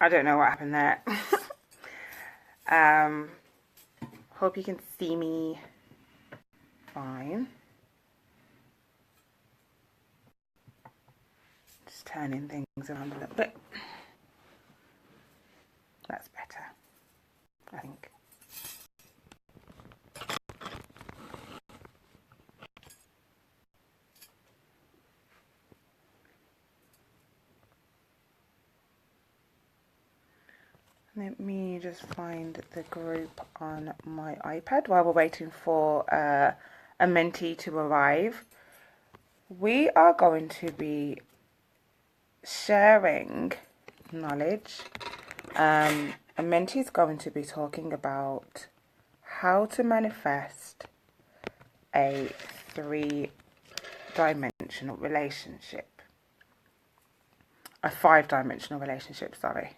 I don't know what happened there. um, Hope you can see me fine. Just turning things around a little bit. That's better, I think. Let me just find the group on my iPad while we're waiting for Amenti to arrive. We are going to be sharing knowledge. Amenti is going to be talking about how to manifest a three-dimensional relationship. A five-dimensional relationship, sorry.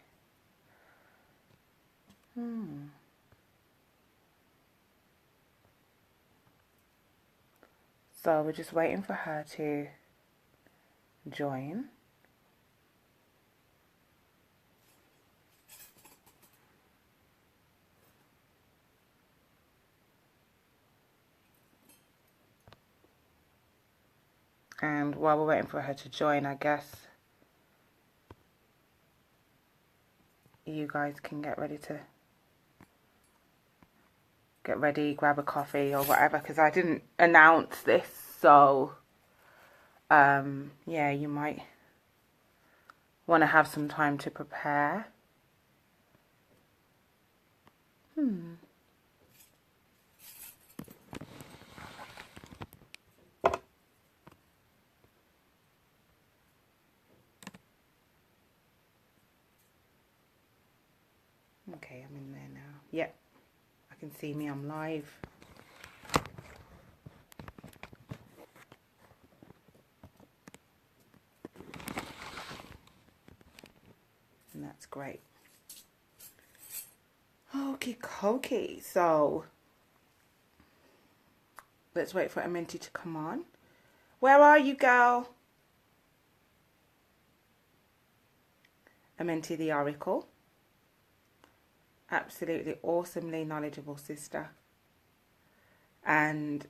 So we're just waiting for her to join. And while we're waiting for her to join, I guess you guys can get ready, grab a coffee or whatever, because I didn't announce this. So, yeah, you might want to have some time to prepare. Okay, I'm in there now. Yep, I can see me, I'm live. And that's great. Okie dokie. So, let's wait for Amenti to come on. Where are you, girl? Amenti the Oracle. Absolutely awesomely knowledgeable sister. And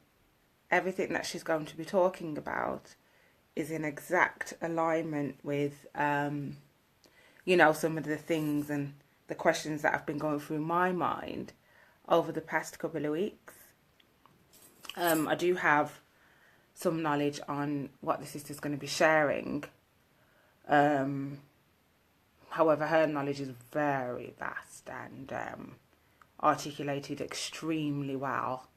everything that she's going to be talking about is in exact alignment with, some of the things and the questions that have been going through my mind over the past couple of weeks. I do have some knowledge on what the sister's going to be sharing. However, her knowledge is very vast and articulated extremely well.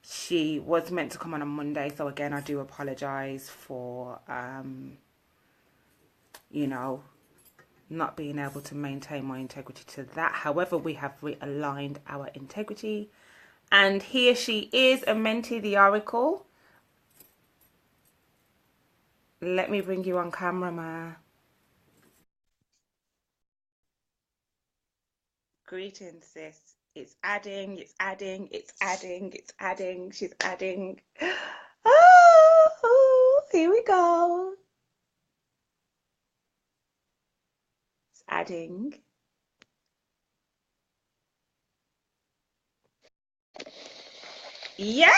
She was meant to come on Monday, so again, I do apologise for, not being able to maintain my integrity to that. However, we have realigned our integrity. And here she is, Amenti the Oracle. Let me bring you on camera, ma. Greetings, sis. It's adding, it's adding, it's adding, it's adding, she's adding. Oh, here we go. It's adding. Yay!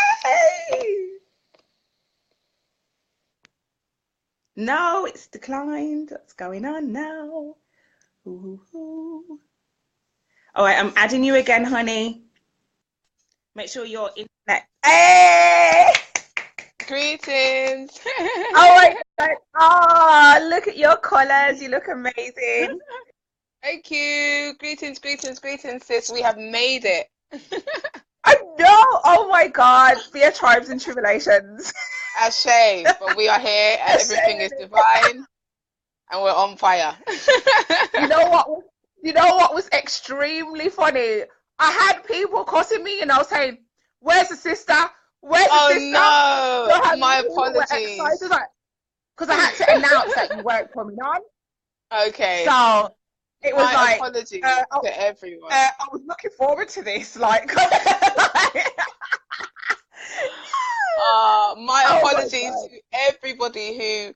No, it's declined. What's going on now? Ooh, ooh. All right, I'm adding you again, honey. Make sure your internet. Hey! Greetings. Oh my God. Oh, look at your colors. You look amazing. Thank you. Greetings, greetings, greetings, sis. We have made it. I know. Oh my God. Fear tribes and tribulations. Ashay, but we are here and everything is divine and we're on fire. You know what? You know what was extremely funny? I had people cussing me, saying, "Where's the sister? Where's the Oh sister?" no, So how many my people were apologies. excited, like, because I had to announce that you weren't coming on. Okay, So it was my like, apologies to everyone. I was looking forward to this, like, My oh my apologies God. to everybody who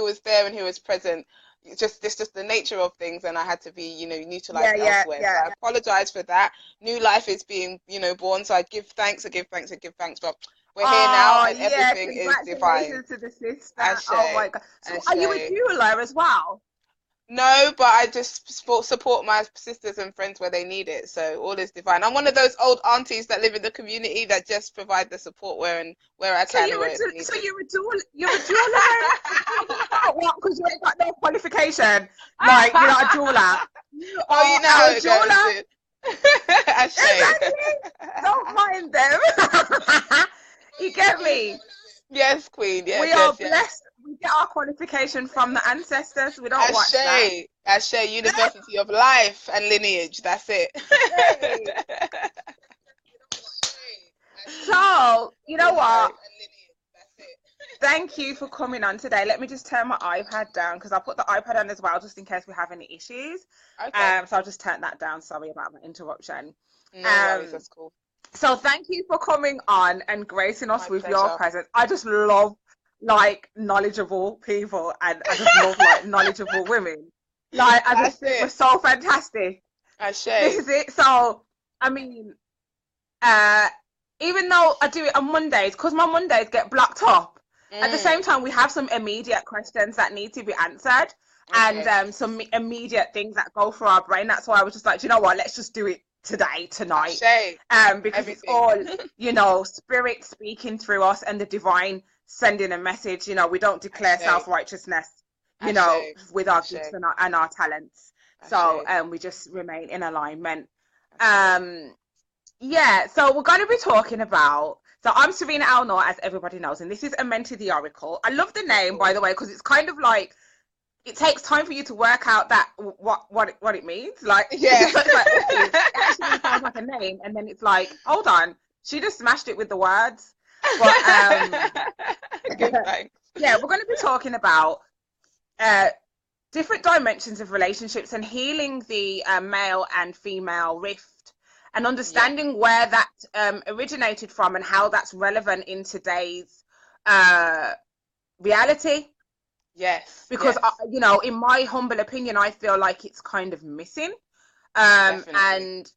was there and who was present. it's just the nature of things, and I had to be, you know, Yeah, utilized yeah, elsewhere. So yeah. I apologize for that. New life is being, you know, born. So I give thanks, I give thanks, I give thanks. But we're here now, Oh, and yeah. everything is divine. Congratulations to the sister. Oh Ashe, my God. So are you a ashe. doula as well? No, but I just support my sisters and friends where they need it. So all is divine. I'm one of those old aunties that live in the community that just provide the support where I So can and where it's needed. you're a doula then? What? What? Because you ain't got no qualification. Like, you're not a doula. You Oh, you are know how a it goes, doula. sis. Ashe. Exactly. Don't mind them. You get me? Yes, Queen. Yes, We are yes, yes. blessed. We get our qualification from the ancestors. We don't watch that. Ashe. Ashe. University of Life and Lineage. That's it. Hey. So, you know That's what? right. Thank you for coming on today. Let me just turn my iPad down because I put the iPad on as well just in case we have any issues. Okay. So I'll just turn that down. Sorry about my interruption. No worries. Um, That's cool. so thank you for coming on and gracing us My with your pleasure. presence. I just love like knowledgeable people and I just love like knowledgeable women. Like I just That's think we're it. so fantastic. This Ashe. is it. So I mean, uh, even though I do it on Mondays, because my Mondays get blocked up, at the same Mm. time, we have some immediate questions that need to be answered and Okay. some immediate things that go through our brain. That's why I was just like, "Do you know what? Let's just do it today, tonight. Ashe. Because it's Everything. all, you know, spirit speaking through us and the divine sending a message. You know, we don't declare Ashe. self-righteousness, you know, Ashe. with our gifts Ashe. and our talents. So Ashe. we just remain in alignment. Ashe. Um, yeah, so we're going to be talking about. So I'm Serena Al Noor, as everybody knows, and this is Amenti The Oracle. I love the name, by Okay. the way, because it's kind of like it takes time for you to work out that what it means. Like, Yeah. so it's like, oh, it actually sounds like a name, and then it's like, hold on, she just smashed it with the words. But Give thanks. yeah, we're going to be talking about uh, different dimensions of relationships and healing the male and female rift and Yeah. understanding where that originated from and how that's relevant in today's uh, reality. Yes. Because, Yes. you know, in my humble opinion, I feel like it's kind of missing. Definitely. And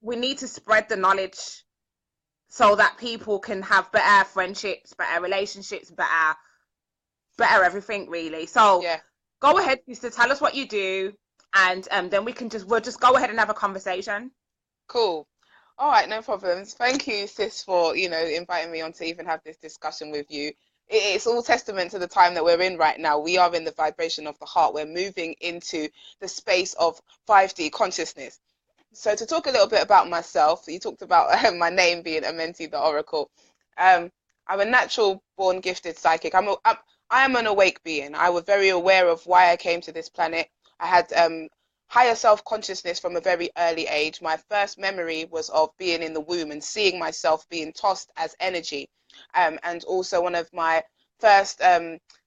we need to spread the knowledge so that people can have better friendships, better relationships, better everything, really. So, Yeah. go ahead, sister. Tell us what you do, and then we'll just go ahead and have a conversation. Cool. All right, no problems. Thank you, sis, for, you know, inviting me on to even have this discussion with you. It's all testament to the time that we're in right now. We are in the vibration of the heart. We're moving into the space of 5D consciousness. So to talk a little bit about myself, you talked about my name being Amenti the Oracle. Um, I'm a natural born gifted psychic. I am an awake being. I was very aware of why I came to this planet. I had higher self consciousness from a very early age. My first memory was of being in the womb and seeing myself being tossed as energy. And also one of my first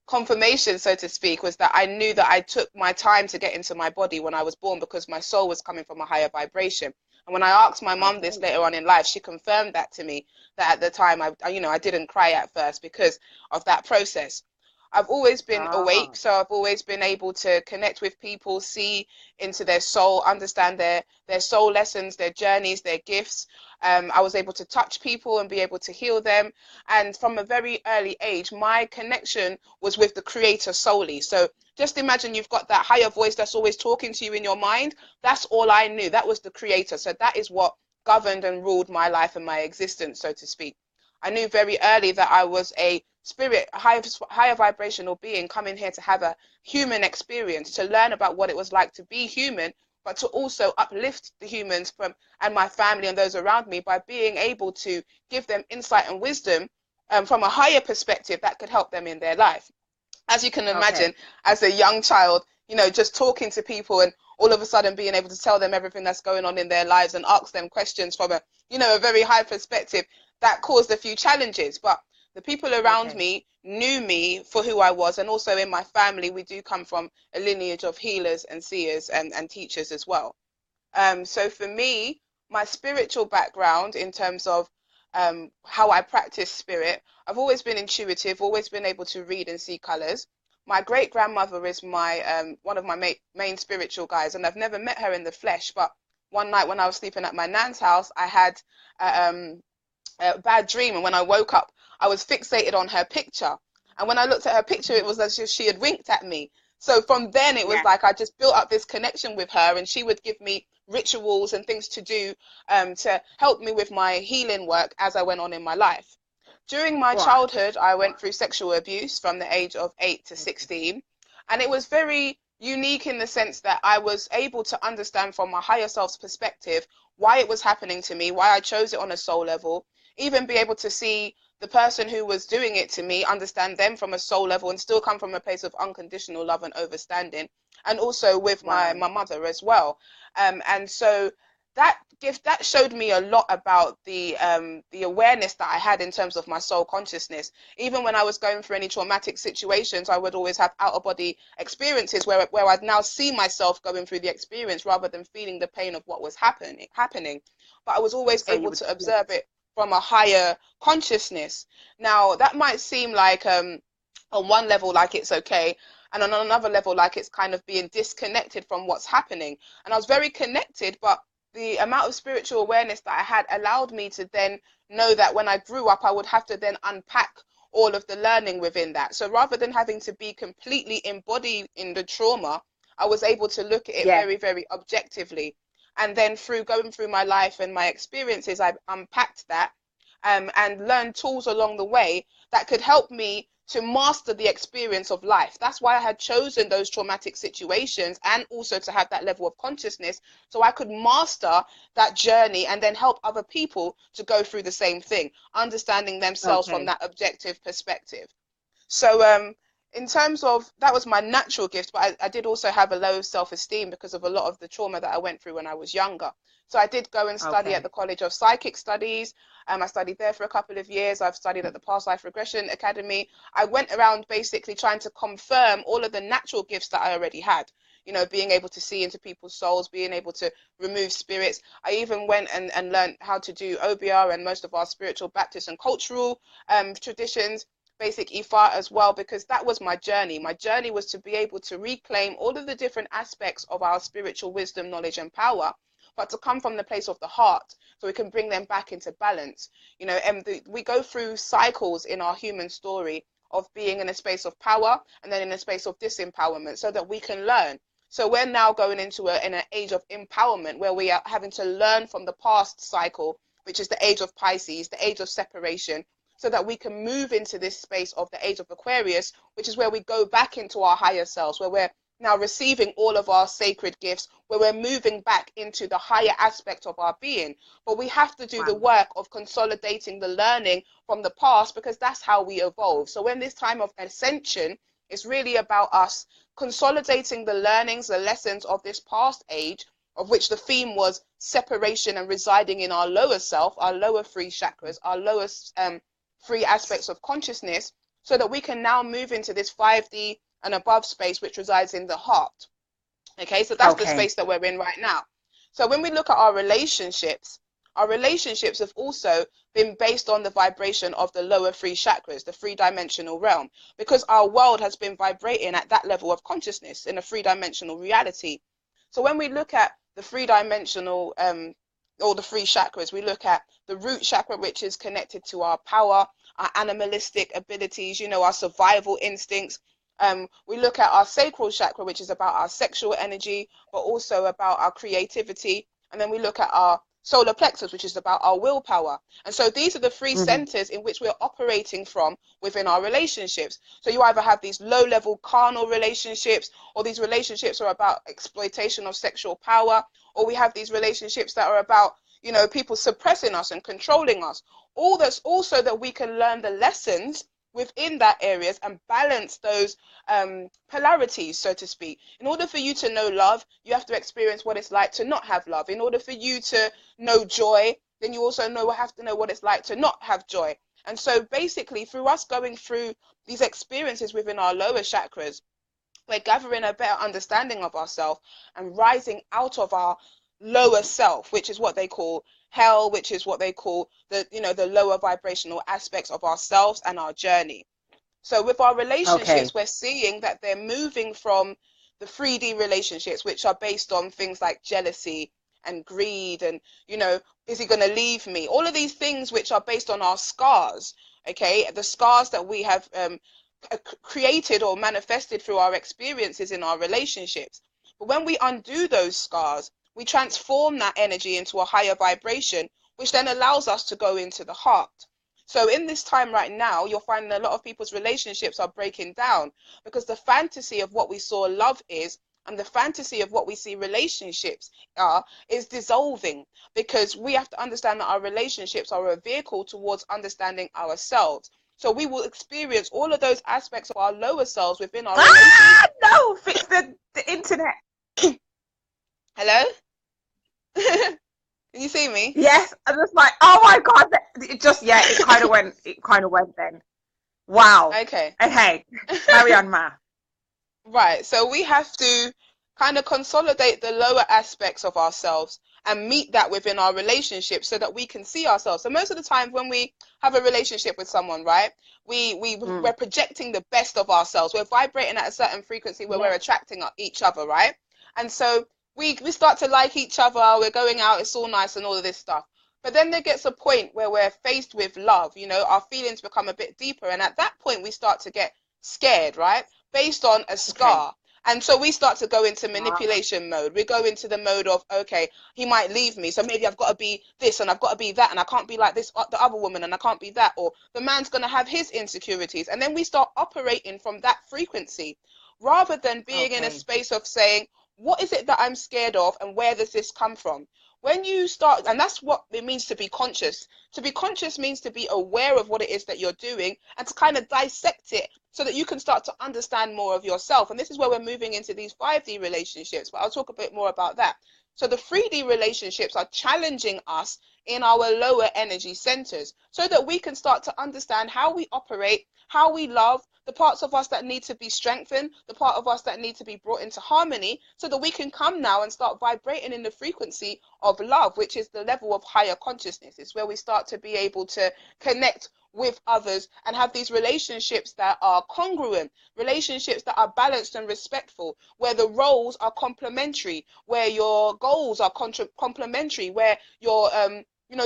confirmation, so to speak, was that I knew that I took my time to get into my body when I was born because my soul was coming from a higher vibration. And when I asked my mum this Okay. later on in life, she confirmed that to me, that at the time I didn't cry at first because of that process. I've always been Ah, awake, so I've always been able to connect with people, see into their soul, understand their soul lessons, their journeys, their gifts. I was able to touch people and be able to heal them. And from a very early age, my connection was with the creator solely. So just imagine you've got that higher voice that's always talking to you in your mind. That's all I knew. That was the creator. So that is what governed and ruled my life and my existence, so to speak. I knew very early that I was a spirit, a higher vibrational being coming here to have a human experience, to learn about what it was like to be human, but to also uplift the humans from and my family and those around me by being able to give them insight and wisdom from a higher perspective that could help them in their life. As you can okay. imagine, as a young child, you know, just talking to people and all of a sudden being able to tell them everything that's going on in their lives and ask them questions from a, you know, a very high perspective, that caused a few challenges. But the people around Okay. me knew me for who I was. And also in my family, we do come from a lineage of healers and seers and teachers as well. So for me, my spiritual background in terms of how I practice spirit, I've always been intuitive, always been able to read and see colors. my great grandmother is my one of my main spiritual guides, and I've never met her in the flesh. But one night when I was sleeping at my nan's house, I had a bad dream, and when I woke up, I was fixated on her picture. And when I looked at her picture, it was as if she had winked at me. So from then, it was Yeah. like I just built up this connection with her, and she would give me rituals and things to do to help me with my healing work as I went on in my life. During my Right. childhood, I went through sexual abuse from the age of 8 to 16. And it was very unique in the sense that I was able to understand from my higher self's perspective why it was happening to me, why I chose it on a soul level, even be able to see the person who was doing it to me, understand them from a soul level, and still come from a place of unconditional love and understanding, and also with my Wow. mother as well. And so that gift that showed me a lot about the awareness that I had in terms of my soul consciousness. Even when I was going through any traumatic situations, I would always have out of body experiences where I'd now see myself going through the experience rather than feeling the pain of what was happening. But I was always So you able would to flip. observe it from a higher consciousness. Now, that might seem like on one level like it's okay, and on another level like it's kind of being disconnected from what's happening. And I was very connected, but the amount of spiritual awareness that I had allowed me to then know that when I grew up, I would have to then unpack all of the learning within that. So rather than having to be completely embodied in the trauma, I was able to look at it Yeah. very, very objectively. And then through going through my life and my experiences, I've unpacked that and learned tools along the way that could help me to master the experience of life. That's why I had chosen those traumatic situations, and also to have that level of consciousness so I could master that journey and then help other people to go through the same thing, understanding themselves from Okay. that objective perspective. So in terms of that was my natural gift, but I did also have a low self-esteem because of a lot of the trauma that I went through when I was younger. So I did go and study at Okay. the College of Psychic Studies. I studied there for a couple of years. I've studied at the Past Life Regression Academy. I went around basically trying to confirm all of the natural gifts that I already had. You know, being able to see into people's souls, being able to remove spirits. I even went and learned how to do OBR and most of our spiritual, Baptist, and cultural traditions, basic Ifa as well, because that was my journey. My journey was to be able to reclaim all of the different aspects of our spiritual wisdom, knowledge, and power, but to come from the place of the heart so we can bring them back into balance. You know, and we go through cycles in our human story of being in a space of power and then in a space of disempowerment so that we can learn. So we're now going into an age of empowerment where we are having to learn from the past cycle, which is the age of Pisces, the age of separation, so that we can move into this space of the age of Aquarius, which is where we go back into our higher selves, where we're now receiving all of our sacred gifts, where we're moving back into the higher aspect of our being. But we have to do the Wow. work of consolidating the learning from the past, because that's how we evolve. So when this time of ascension is really about us consolidating the learnings, the lessons of this past age, of which the theme was separation and residing in our lower self, our lower three chakras, our lowest three aspects of consciousness, so that we can now move into this 5D and above space, which resides in the heart. Okay, so that's the Okay. space that we're in right now. So when we look at our relationships have also been based on the vibration of the lower three chakras, the three-dimensional realm, because our world has been vibrating at that level of consciousness in a three-dimensional reality. So when we look at the three-dimensional or the three chakras, we look at the root chakra, which is connected to our power, our animalistic abilities, you know, our survival instincts. We look at our sacral chakra, which is about our sexual energy, but also about our creativity. And then we look at our solar plexus, which is about our willpower. And so these are the three Hmm. centers in which we're operating from within our relationships. So you either have these low level carnal relationships, or these relationships are about exploitation of sexual power, or we have these relationships that are about, you know, people suppressing us and controlling us. All that's also that we can learn the lessons within that areas and balance those polarities, so to speak. In order for you to know love, you have to experience what it's like to not have love. In order for you to know joy, then you also have to know what it's like to not have joy. And so basically, through us going through these experiences within our lower chakras, we're gathering a better understanding of ourselves and rising out of our lower self, which is what they call hell, which is what they call the, you know, the lower vibrational aspects of ourselves and our journey. So with our Okay. relationships, we're seeing that they're moving from the 3D relationships, which are based on things like jealousy and greed and, you know, is he going to leave me? All of these things which are based on our scars, okay? The scars that we have created or manifested through our experiences in our relationships. But when we undo those scars, we transform that energy into a higher vibration, which then allows us to go into the heart. So in this time right now, you're finding a lot of people's relationships are breaking down because the fantasy of what we saw love is and the fantasy of what we see relationships are is dissolving, because we have to understand that our relationships are a vehicle towards understanding ourselves. So we will experience all of those aspects of our lower selves within our relationship. Ah, no, fix the internet. Hello? Can you see me? Yes, I'm just like, oh my God, it just, yeah, it kind of went then. Wow. Okay. Okay, carry on, Ma. Right. So we have to kind of consolidate the lower aspects of ourselves and meet that within our relationship so that we can see ourselves. So most of the time when we have a relationship with someone, right, we're projecting the best of ourselves. We're vibrating at a certain frequency where we're Yes. attracting each other, right? And so we start to like each other, we're going out, it's all nice and all of this stuff. But then there gets a point where we're faced with love, you know, our feelings become a bit deeper. And at that point, we start to get scared, right? Based on a Okay. scar. And so we start to go into Ah, manipulation mode. We go into the mode of, okay, he might leave me, so maybe I've got to be this and I've got to be that, and I can't be like this the other woman, and I can't be that, or the man's going to have his insecurities. And then we start operating from that frequency rather than being in a okay. space of saying, what is it that I'm scared of and where does this come from? When you start, and that's what it means to be conscious. To be conscious means to be aware of what it is that you're doing and to kind of dissect it so that you can start to understand more of yourself. And this is where we're moving into these 5D relationships, but I'll talk a bit more about that. So the 3D relationships are challenging us in our lower energy centers so that we can start to understand how we operate, how we love, the parts of us that need to be strengthened, the part of us that need to be brought into harmony, so that we can come now and start vibrating in the frequency of love, which is the level of higher consciousness. It's where we start to be able to connect with others and have these relationships that are congruent, relationships that are balanced and respectful, where the roles are complementary, where your goals are complementary, where you're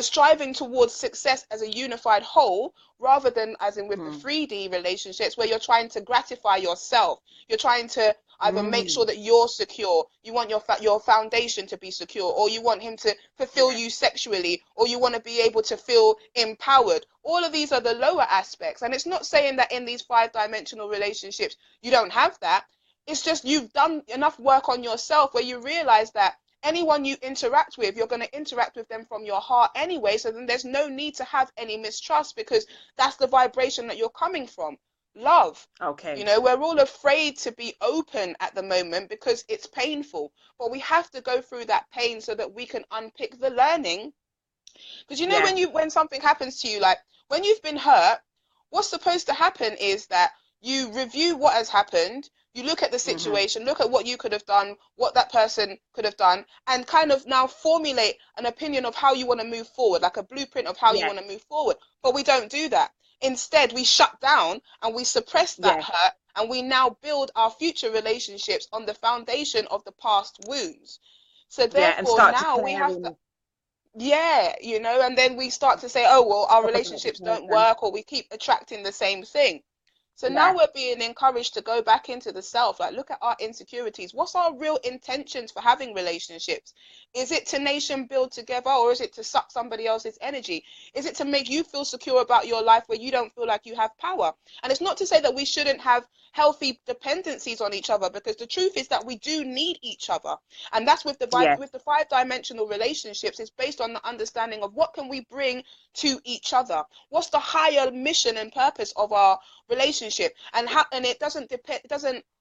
striving towards success as a unified whole, rather than as in with the 3D relationships where you're trying to gratify yourself. You're trying to either make sure that you're secure, you want your foundation to be secure, or you want him to fulfill you sexually, or you want to be able to feel empowered. All of these are the lower aspects. And it's not saying that in these 5-dimensional relationships you don't have that. It's just you've done enough work on yourself where you realize that anyone you interact with, you're going to interact with them from your heart anyway. So then there's no need to have any mistrust, because that's the vibration that you're coming from. Love. You Okay. know, we're all afraid to be open at the moment because it's painful, but we have to go through that pain so that we can unpick the learning. Because you know, Yeah. when something happens to you, like when you've been hurt, what's supposed to happen is that you review what has happened, you look at the situation, look at what you could have done, what that person could have done, and kind of now formulate an opinion of how you want to move forward, like a blueprint of how you Yes. want to move forward. But we don't do that. Instead, we shut down and we suppress that Yes. hurt, and we now build our future relationships on the foundation of the past wounds. So Yeah. And therefore, start now we have to, declaring yeah, and then we start to say, oh, well, our stuff about the relationships don't person. work, or we keep attracting the same thing. So now Yeah. we're being encouraged to go back into the self, like look at our insecurities. What's our real intentions for having relationships? Is it to nation build together, or is it to suck somebody else's energy? Is it to make you feel secure about your life where you don't feel like you have power? And it's not to say that we shouldn't have healthy dependencies on each other, because the truth is that we do need each other. And that's with Yeah. with the 5-dimensional relationships. It's based on the understanding of what can we bring to each other. What's the higher mission and purpose of our relationship? And how, and it doesn't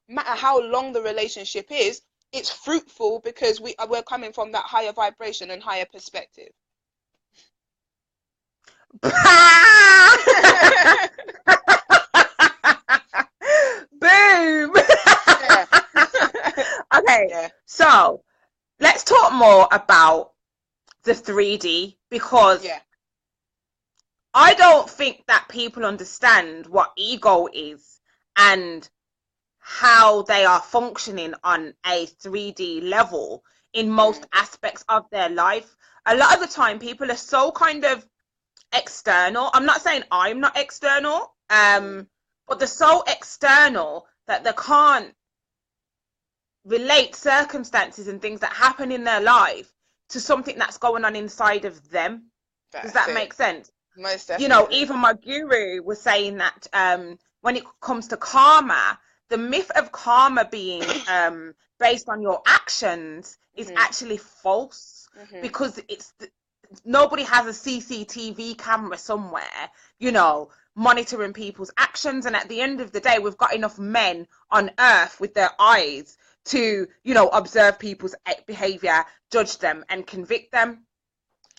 matter how long the relationship is. It's fruitful because we're coming from that higher vibration and higher perspective. Boom. Yeah. Okay. Yeah. So let's talk more about the 3D, because Yeah. I don't think that people understand what ego is and how they are functioning on a 3D level in most aspects of their life. A lot of the time, people are so kind of external. I'm not saying I'm not external, but they're so external that they can't relate circumstances and things that happen in their life to something that's going on inside of them. Does That's that it. make sense? Most You know, definitely. even my guru was saying that when it comes to karma, the myth of karma being based on your actions is Hmm. actually false, Hmm. because nobody has a CCTV camera somewhere, you know, monitoring people's actions. And at the end of the day, we've got enough men on earth with their eyes to, you know, observe people's behavior, judge them, and convict them,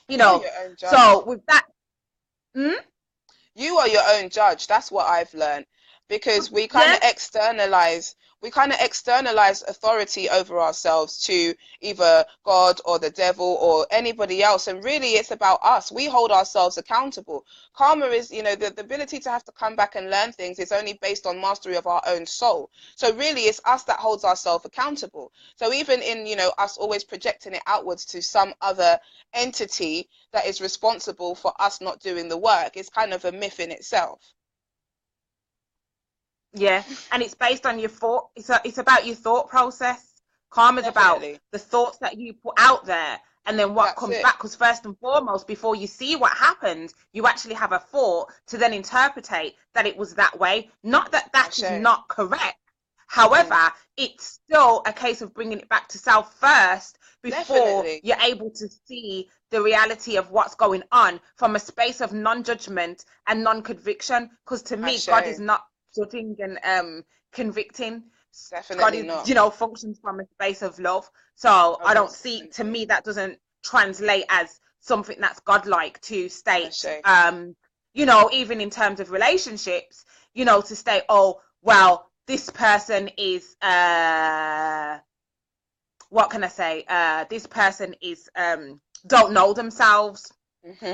you You're know. your own So judge. with that, mm, You are your own judge. That's what I've learned, because yeah, we kind of externalize authority over ourselves to either God or the devil or anybody else. And really, it's about us. We hold ourselves accountable. Karma is, the ability to have to come back and learn things is only based on mastery of our own soul. So really, it's us that holds ourselves accountable. So even in, us always projecting it outwards to some other entity that is responsible for us not doing the work, is kind of a myth in itself. yeah, and it's based on your thought. It's about your thought process. Karma's about Definitely. the thoughts that you put out there, and then what That's comes it. back. Because first and foremost, before you see what happened, you actually have a thought to then interpretate that it was that way. Not that that is Ashe. not correct. Hmm. However, it's still a case of bringing it back to self first before Definitely. you're able to see the reality of what's going on from a space of non-judgment and non-conviction. Because to me, God is Ashe. not judging and convicting. God Definitely is, not. you know, functions from a space of love. So Oh, I don't most see, to definitely. me, that doesn't translate as something that's godlike to state, Ashe. you know, even in terms of relationships, you know, to state, oh, well, this person is, what can I say? This person is, don't know themselves.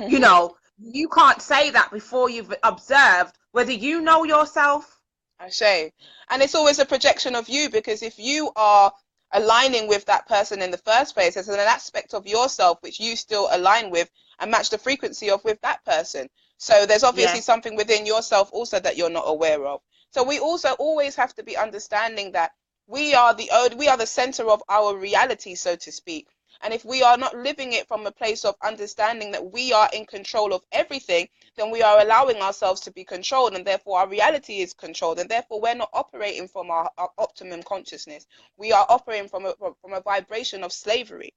You know, you can't say that before you've observed whether you know yourself. Ashe. And it's always a projection of you, because if you are aligning with that person in the first place, there's an aspect of yourself which you still align with and match the frequency of with that person. So there's obviously Yeah, something within yourself also that you're not aware of. So we also always have to be understanding that we are the center of our reality, so to speak. And if we are not living it from a place of understanding that we are in control of everything, then we are allowing ourselves to be controlled, and therefore our reality is controlled, and therefore we're not operating from our optimum consciousness. We are operating from a vibration of slavery,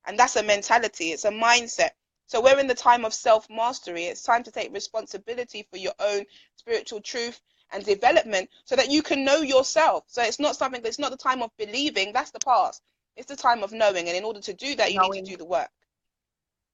and that's a mentality, it's a mindset. So we're in the time of self-mastery. It's time to take responsibility for your own spiritual truth and development, so that you can know yourself. So it's not something that's not the time of believing, that's the past. It's the time of knowing, and in order to do that, you need to knowing. do the work.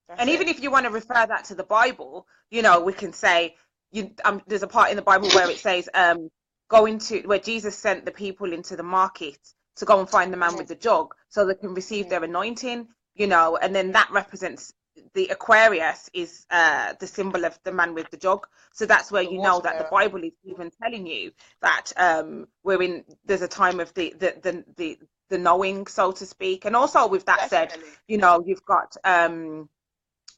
That's And it. even if you want to refer that to the Bible, you know, we can say, there's a part in the Bible where it says, where Jesus sent the people into the market to go and find the man Hmm. with the jug so they can receive Hmm. their anointing, you know, and then Hmm. that represents the Aquarius is the symbol of the man with the jug. So that's where The you know water that the bearer. Bible is even telling you that there's a time of the knowing, so to speak. And also with that said, Definitely. you know, you've got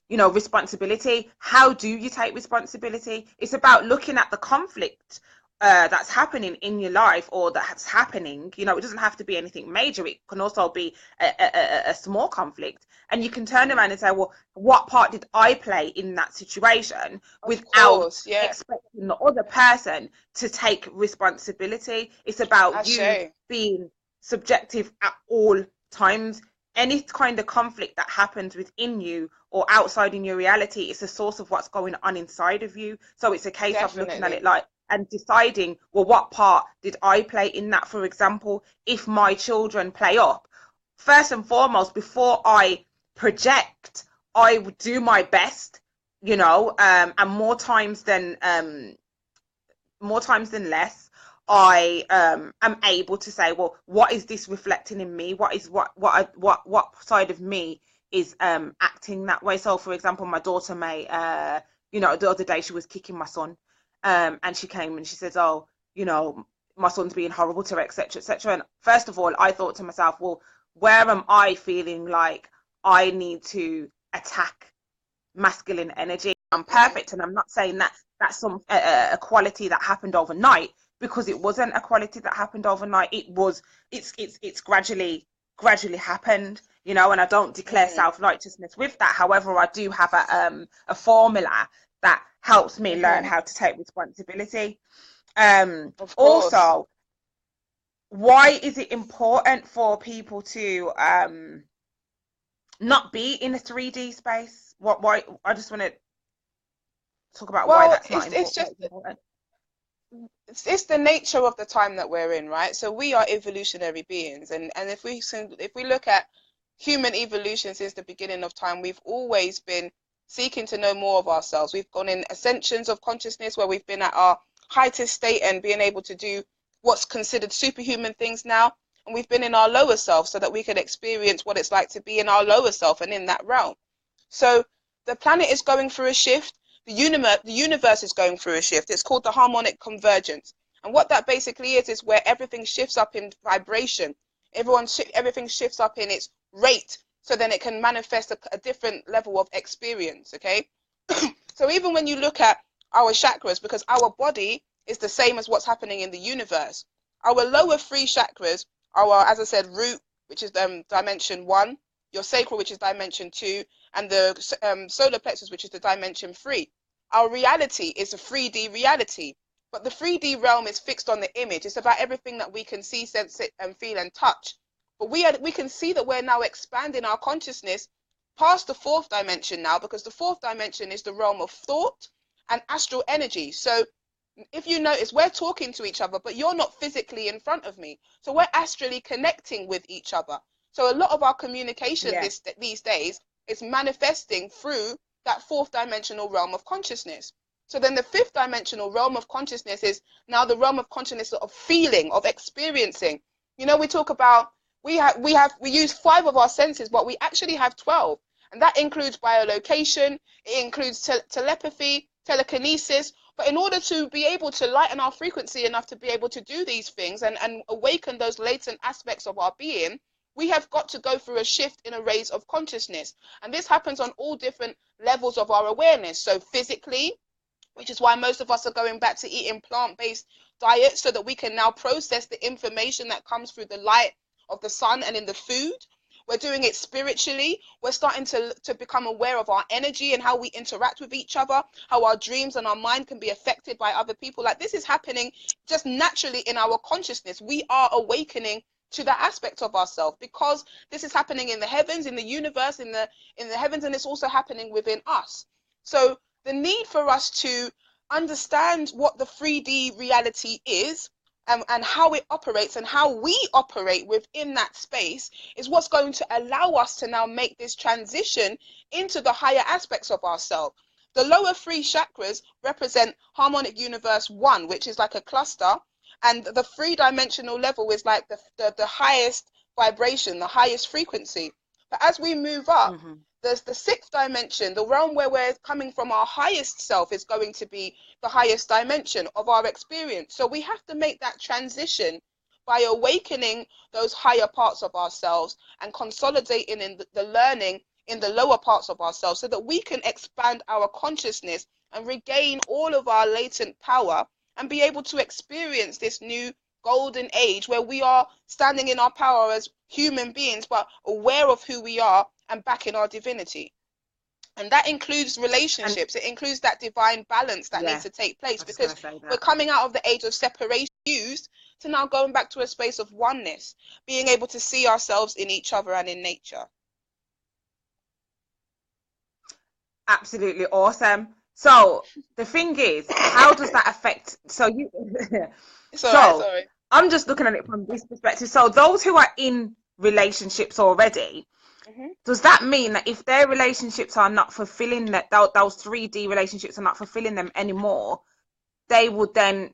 you know, responsibility. How do you take responsibility? It's about looking at the conflict that's happening in your life, or that's happening. You know, it doesn't have to be anything major. It can also be a small conflict, and you can turn Hmm. around and say, well, what part did I play in that situation, Of without course, yeah. expecting the other person to take responsibility? It's about you Ashe. being subjective at all times. Any kind of conflict that happens within you or outside in your reality is a source of what's going on inside of you. So it's a case of looking at it Definitely. like, and deciding, well, what part did I play in that? For example, if my children play up, first and foremost, before I project, I would do my best, you know, and more times than less, I am able to say, well, what is this reflecting in me? What is what side of me is acting that way? So, for example, my daughter may you know, the other day she was kicking my son, and she came and she says, oh, you know, my son's being horrible to her, etc., etc. And first of all, I thought to myself, well, where am I feeling like I need to attack masculine energy? I'm perfect, and I'm not saying that that's some a quality that happened overnight, because it wasn't a quality that happened overnight. It's gradually happened, you know. And I don't declare self-righteousness with that. However, I do have a formula that helps me learn how to take responsibility. Of course. Also, why is it important for people to not be in a 3D space? Why? I just want to talk about why Well, that's not important. it's the nature of the time that we're in, right? So we are evolutionary beings, and if we look at human evolution since the beginning of time, we've always been seeking to know more of ourselves. We've gone in ascensions of consciousness where we've been at our highest state and being able to do what's considered superhuman things now, and we've been in our lower self so that we can experience what it's like to be in our lower self and in that realm. So the planet is going through a shift. The universe is going through a shift. It's called the harmonic convergence. And what that basically is where everything shifts up in vibration. Everything shifts up in its rate, so then it can manifest a different level of experience, okay? So even when you look at our chakras, because our body is the same as what's happening in the universe, our lower three chakras, our, as I said, root, which is dimension 1, your sacral, which is dimension 2, and the solar plexus, which is the dimension 3. Our reality is a 3D reality, but the 3D realm is fixed on the image. It's about everything that we can see, sense, and feel and touch. But we can see that we're now expanding our consciousness past the 4th dimension now, because the 4th dimension is the realm of thought and astral energy. So if you notice, we're talking to each other, but you're not physically in front of me. So we're astrally connecting with each other. So a lot of our communication these days is manifesting through that 4th dimensional realm of consciousness. So then the 5th dimensional realm of consciousness is now the realm of consciousness of feeling, of experiencing. You know, we talk about we use 5 of our senses, but we actually have 12, and that includes biolocation, it includes telepathy, telekinesis. But in order to be able to lighten our frequency enough to be able to do these things and awaken those latent aspects of our being, we have got to go through a shift in a raise of consciousness. And this happens on all different levels of our awareness. So physically, which is why most of us are going back to eating plant-based diets, so that we can now process the information that comes through the light of the sun and in the food. We're doing it spiritually. We're starting to become aware of our energy and how we interact with each other, how our dreams and our mind can be affected by other people. Like, this is happening just naturally in our consciousness. We are awakening to that aspect of ourselves, because this is happening in the heavens, in the universe, in the heavens, and it's also happening within us. So the need for us to understand what the 3D reality is, and how it operates and how we operate within that space, is what's going to allow us to now make this transition into the higher aspects of ourselves. The lower 3 chakras represent harmonic universe 1, which is like a cluster, and the 3-dimensional level is like the highest vibration, the highest frequency. But as we move up, there's the 6th dimension, the realm where we're coming from. Our highest self is going to be the highest dimension of our experience. So we have to make that transition by awakening those higher parts of ourselves and consolidating in the learning in the lower parts of ourselves, so that we can expand our consciousness and regain all of our latent power and be able to experience this new golden age where we are standing in our power as human beings, but aware of who we are and back in our divinity. And that includes relationships. It includes that divine balance that needs to take place, because we're coming out of the age of separation used to now going back to a space of oneness, being able to see ourselves in each other and in nature. Absolutely awesome. So the thing is, how does that affect? So you, Sorry. I'm just looking at it from this perspective. So those who are in relationships already, does that mean that if their relationships are not fulfilling that, those 3D relationships are not fulfilling them anymore, they would then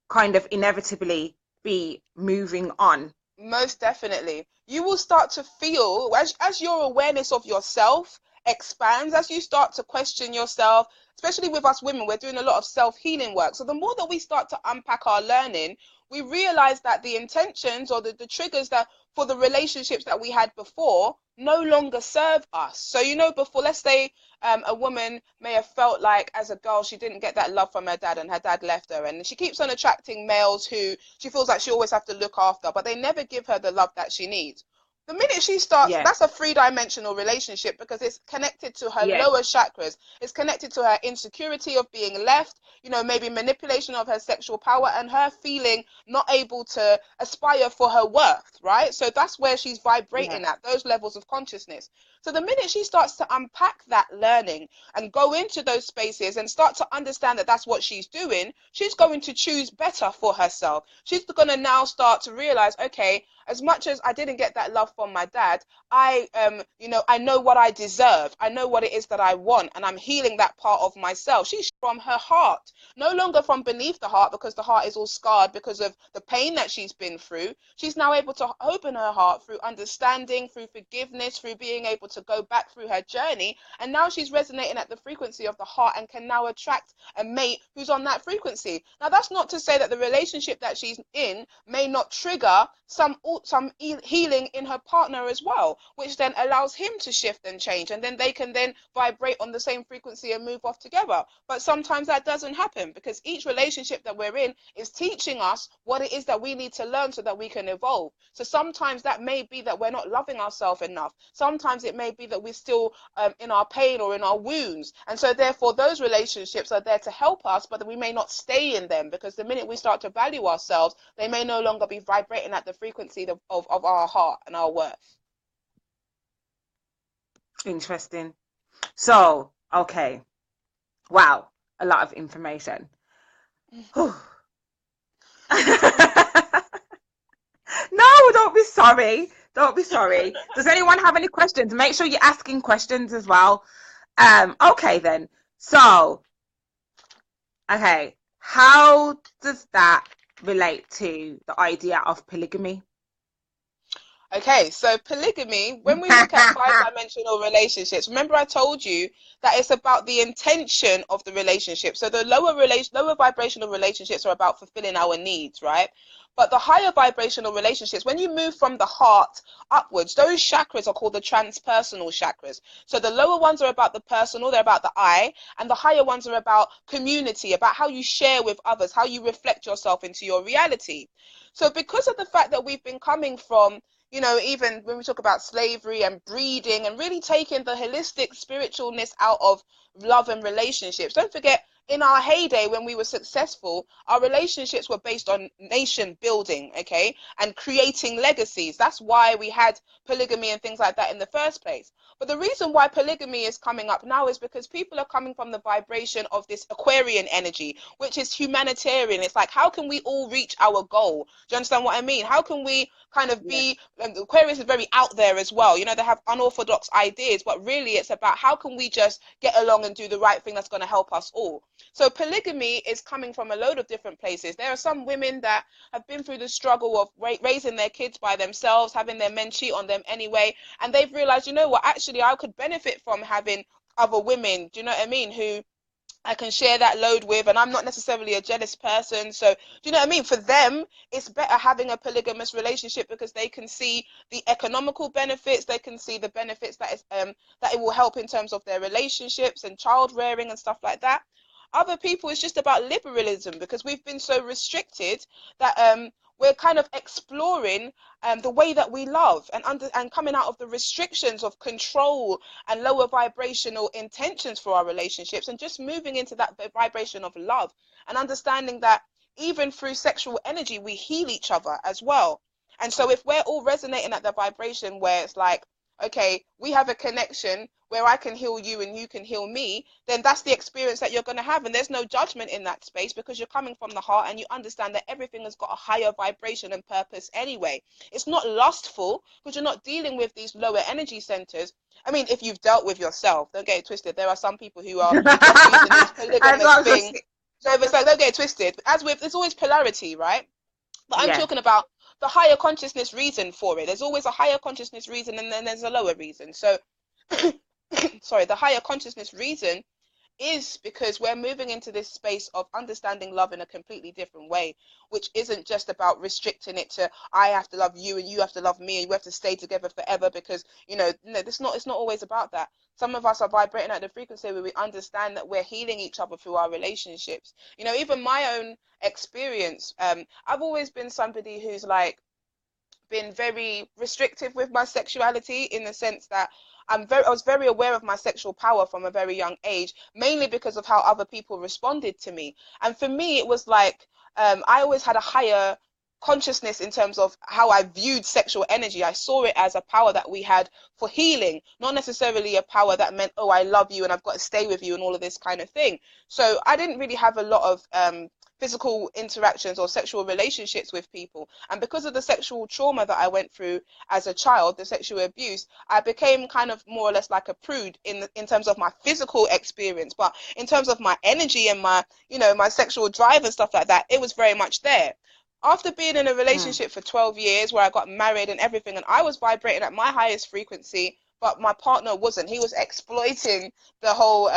kind of inevitably be moving on? Most definitely. You will start to feel, as your awareness of yourself expands, as you start to question yourself, especially with us women, we're doing a lot of self-healing work. So the more that we start to unpack our learning, we realize that the intentions or the triggers that for the relationships that we had before no longer serve us. So, you know, before, let's say a woman may have felt like as a girl she didn't get that love from her dad and her dad left her, and she keeps on attracting males who she feels like she always have to look after, but they never give her the love that she needs. The minute she starts, Yeah. that's a three-dimensional relationship because it's connected to her Yeah. lower chakras. It's connected to her insecurity of being left, you know, maybe manipulation of her sexual power and her feeling not able to aspire for her worth, right? So that's where she's Yeah. vibrating at, those levels of consciousness. So the minute she starts to unpack that learning and go into those spaces and start to understand that that's what she's doing, she's going to choose better for herself. She's going to now start to realize, okay, as much as I didn't get that love from my dad, I you know, I know what I deserve. I know what it is that I want, and I'm healing that part of myself. She's from her heart, no longer from beneath the heart, because the heart is all scarred because of the pain that she's been through. She's now able to open her heart through understanding, through forgiveness, through being able to go back through her journey, and now she's resonating at the frequency of the heart and can now attract a mate who's on that frequency. Now, that's not to say that the relationship that she's in may not trigger some healing in her partner as well, which then allows him to shift and change, and then they can then vibrate on the same frequency and move off together. But sometimes that doesn't happen because each relationship that we're in is teaching us what it is that we need to learn so that we can evolve. So sometimes that may be that we're not loving ourselves enough. Sometimes it may be that we're still in our pain or in our wounds, and so therefore those relationships are there to help us, but we may not stay in them, because the minute we start to value ourselves, they may no longer be vibrating at the frequency of our heart and our worth. Interesting. So, okay. Wow. A lot of information. No, don't be sorry. Don't be sorry. Does anyone have any questions? Make sure you're asking questions as well. Okay then. So, okay. How does that relate to the idea of polygamy? Okay, so polygamy, when we look at five-dimensional relationships, remember I told you that it's about the intention of the relationship. So the lower vibrational relationships are about fulfilling our needs, right? But the higher vibrational relationships, when you move from the heart upwards, those chakras are called the transpersonal chakras. So the lower ones are about the personal, they're about the I, and the higher ones are about community, about how you share with others, how you reflect yourself into your reality. So because of the fact that we've been coming from, you know, even when we talk about slavery and breeding and really taking the holistic spiritualness out of love and relationships. Don't forget, in our heyday, when we were successful, our relationships were based on nation building, okay, and creating legacies. That's why we had polygamy and things like that in the first place. But the reason why polygamy is coming up now is because people are coming from the vibration of this Aquarian energy, which is humanitarian. It's like, how can we all reach our goal? Do you understand what I mean? How can we kind of Yeah. be, Aquarius is very out there as well. You know, they have unorthodox ideas, but really it's about how can we just get along and do the right thing that's going to help us all. So polygamy is coming from a load of different places. There are some women that have been through the struggle of raising their kids by themselves, having their men cheat on them anyway, and they've realized, you know what, actually I could benefit from having other women, do you know what I mean, who I can share that load with, and I'm not necessarily a jealous person. So, do you know what I mean? For them, it's better having a polygamous relationship because they can see the economical benefits, they can see the benefits that it will help in terms of their relationships and child rearing and stuff like that. Other people, it's just about liberalism because we've been so restricted that we're kind of exploring the way that we love and coming out of the restrictions of control and lower vibrational intentions for our relationships and just moving into that vibration of love and understanding that even through sexual energy we heal each other as well. And so if we're all resonating at the vibration where it's like, okay, we have a connection where I can heal you and you can heal me, then that's the experience that you're going to have. And there's no judgment in that space because you're coming from the heart and you understand that everything has got a higher vibration and purpose anyway. It's not lustful because you're not dealing with these lower energy centers. I mean, if you've dealt with yourself, don't get it twisted. There are some people who are just using this That's polygamous what I was thing. just, So it's like, don't get it twisted. As with, there's always polarity, right? But I'm yeah. talking about the higher consciousness reason for it. There's always a higher consciousness reason and then there's a lower reason. So sorry, the higher consciousness reason is because we're moving into this space of understanding love in a completely different way, which isn't just about restricting it to I have to love you and you have to love me and we have to stay together forever, because no, it's not always about that. Some of us are vibrating at the frequency where we understand that we're healing each other through our relationships. Even my own experience, I've always been somebody who's like been very restrictive with my sexuality, in the sense that I was very aware of my sexual power from a very young age, mainly because of how other people responded to me. And for me, it was like I always had a higher consciousness in terms of how I viewed sexual energy. I saw it as a power that we had for healing, not necessarily a power that meant, oh, I love you and I've got to stay with you and all of this kind of thing. So I didn't really have a lot of physical interactions or sexual relationships with people. And because of the sexual trauma that I went through as a child, the sexual abuse, I became kind of more or less like a prude in terms of my physical experience. But in terms of my energy and my, my sexual drive and stuff like that, it was very much there. After being in a relationship for 12 years where I got married and everything, and I was vibrating at my highest frequency, but my partner wasn't. He was exploiting the whole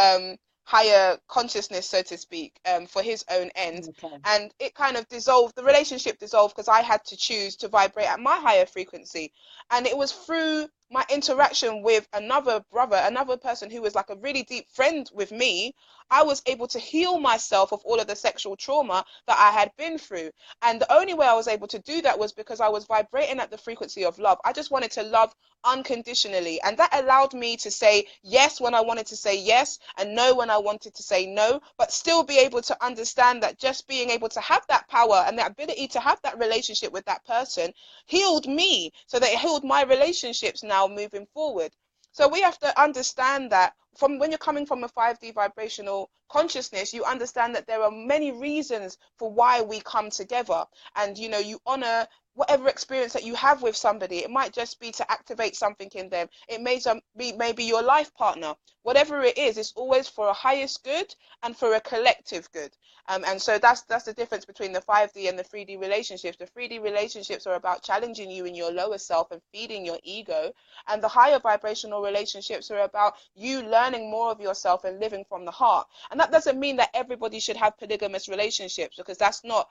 higher consciousness, so to speak, for his own ends. Okay. And it kind of dissolved, the relationship dissolved, because I had to choose to vibrate at my higher frequency. And it was through my interaction with another brother, another person who was like a really deep friend with me, I was able to heal myself of all of the sexual trauma that I had been through. And the only way I was able to do that was because I was vibrating at the frequency of love. I just wanted to love unconditionally, and that allowed me to say yes when I wanted to say yes and no when I wanted to say no, but still be able to understand that just being able to have that power and that ability to have that relationship with that person healed me, so that it healed my relationships now moving forward. So we have to understand that from when you're coming from a 5D vibrational consciousness, you understand that there are many reasons for why we come together. And you honor whatever experience that you have with somebody. It might just be to activate something in them. It may be maybe your life partner. Whatever it is, it's always for a highest good and for a collective good. And so that's the difference between the 5D and the 3D relationships. The 3D relationships are about challenging you in your lower self and feeding your ego, and the higher vibrational relationships are about you learning more of yourself and living from the heart. And that doesn't mean that everybody should have polygamous relationships, because that's not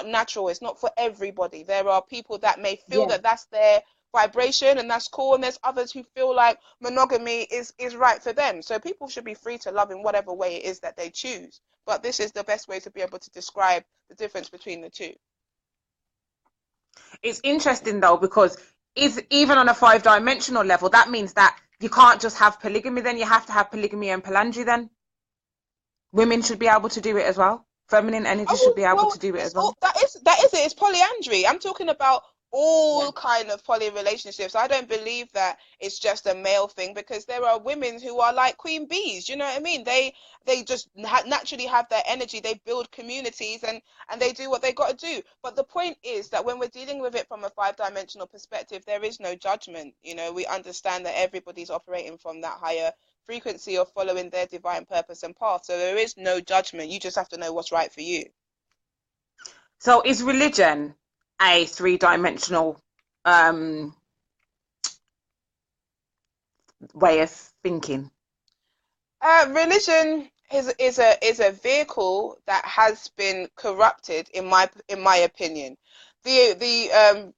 natural. It's not for everybody. There are people that may feel Yeah. that that's their vibration and that's cool, and there's others who feel like monogamy is right for them. So people should be free to love in whatever way it is that they choose, but this is the best way to be able to describe the difference between the two. It's interesting though, because is even on a 5-dimensional level, that means that you can't just have polygamy, then you have to have polygamy and polyandry. Then women should be able to do it as well. Feminine energy should Oh be able well, to do it it's as all well. that is it. It's polyandry. I'm talking about Yeah. all kind of poly relationships. I don't believe that it's just a male thing, because there are women who are like queen bees. You know what I mean? They just naturally have their energy. They build communities, and they do what they got to do. But the point is that when we're dealing with it from a 5-dimensional perspective, there is no judgment. We understand that everybody's operating from that higher frequency of following their divine purpose and path. So there is no judgment. You just have to know what's right for you. So is religion a 3-dimensional way of thinking? Religion is a vehicle that has been corrupted, in my opinion. The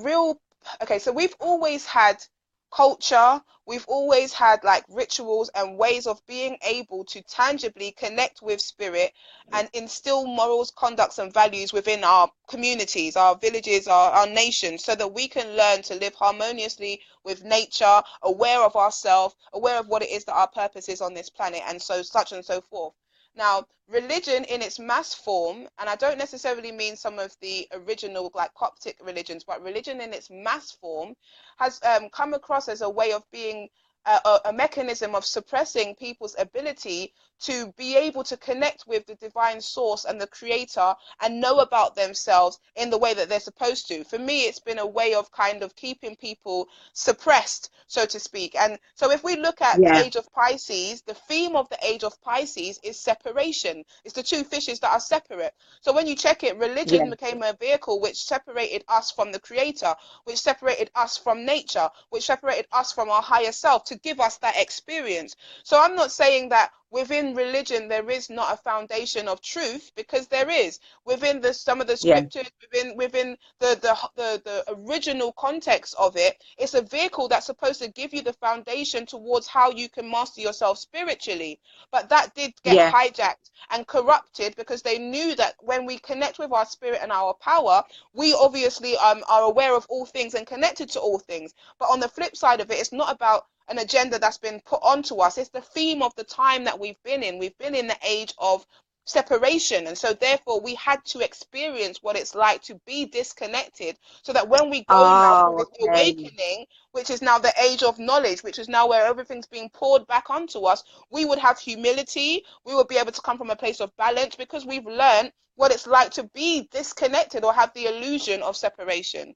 real Okay, so we've always had culture, we've always had like rituals and ways of being able to tangibly connect with spirit and instill morals, conducts, and values within our communities, our villages, our nation, so that we can learn to live harmoniously with nature, aware of ourselves, aware of what it is that our purpose is on this planet, and so such and so forth. Now, religion in its mass form, and I don't necessarily mean some of the original like Coptic religions, but religion in its mass form has come across as a way of being a mechanism of suppressing people's ability to be able to connect with the divine source and the creator and know about themselves in the way that they're supposed to. For me, it's been a way of kind of keeping people suppressed, so to speak. And so if we look at the Yeah. age of Pisces, the theme of the age of Pisces is separation. It's the two fishes that are separate. So when you check it, Yeah. religion became a vehicle which separated us from the creator, which separated us from nature, which separated us from our higher self, to give us that experience. So I'm not saying that within religion there is not a foundation of truth, because there is. Within some of the scriptures, within the original context of it, it's a vehicle that's supposed to give you the foundation towards how you can master yourself spiritually. But that did get hijacked and corrupted, because they knew that when we connect with our spirit and our power, we obviously are aware of all things and connected to all things. But on the flip side of it, it's not about an agenda that's been put onto us. It's the theme of the time that we've been in. We've been in the age of separation, and so therefore we had to experience what it's like to be disconnected, so that when we go now through this awakening, which is now the age of knowledge, which is now where everything's being poured back onto us, we would have humility. We would be able to come from a place of balance, because we've learned what it's like to be disconnected or have the illusion of separation.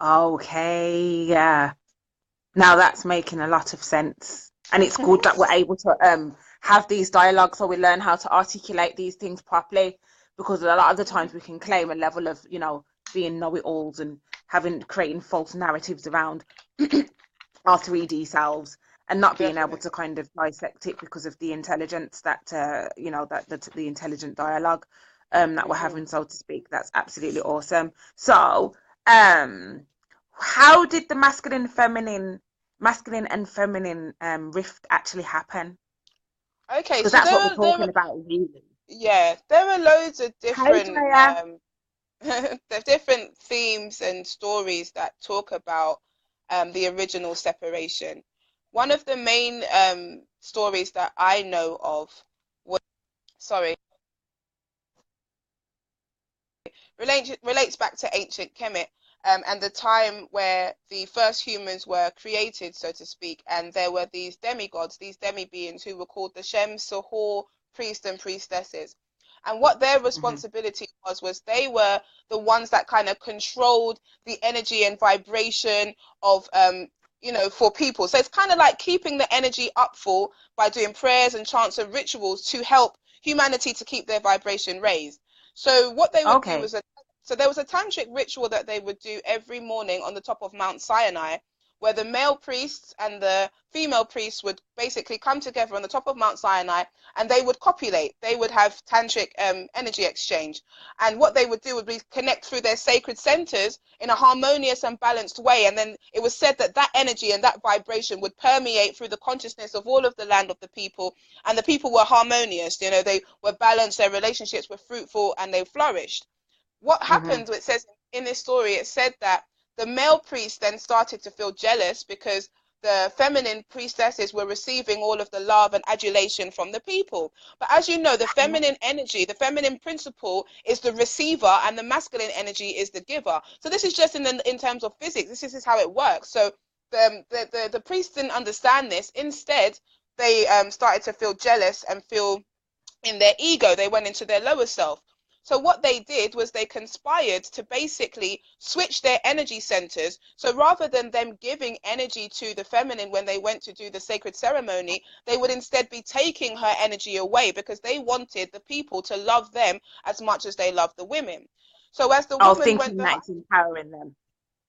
Okay, yeah. Now that's making a lot of sense. And it's good that we're able to have these dialogues, so we learn how to articulate these things properly, because a lot of the times we can claim a level of, you know, being know-it-alls and creating false narratives around our 3D selves, and not being able to kind of dissect it because of the intelligence that you know, that the intelligent dialogue that we're having, so to speak. That's absolutely awesome. So how did the masculine and feminine rift actually happen? Okay, Because so that's what we're talking about, really. there are loads of Hey, different Jaya. there's different themes and stories that talk about the original separation. One of the main stories that I know of was, sorry, relates back to ancient Kemet, and the time where the first humans were created, so to speak, and there were these demigods, these demi-beings, who were called the Shem, Sahor, priests and priestesses. And what their responsibility was they were the ones that kind of controlled the energy and vibration of you know, for people. So it's kind of like keeping the energy up full by doing prayers and chants and rituals to help humanity to keep their vibration raised. So what they would do was there was a tantric ritual that they would do every morning on the top of Mount Sinai, where the male priests and the female priests would basically come together on the top of Mount Sinai, and they would copulate. They would have tantric energy exchange. And what they would do would be connect through their sacred centers in a harmonious and balanced way. And then it was said that that energy and that vibration would permeate through the consciousness of all of the land of the people. And the people were harmonious, you know, they were balanced, their relationships were fruitful, and they flourished. What happened, it says in this story, it said that the male priest then started to feel jealous because the feminine priestesses were receiving all of the love and adulation from the people. But as you know, the feminine energy, the feminine principle is the receiver, and the masculine energy is the giver. So this is just in terms of physics. This is how it works. So the priests didn't understand this. Instead, they started to feel jealous and feel in their ego. They went into their lower self. So what they did was they conspired to basically switch their energy centers. So rather than them giving energy to the feminine when they went to do the sacred ceremony, they would instead be taking her energy away, because they wanted the people to love them as much as they loved the women. So as the woman went, Thinking that it's empowering them.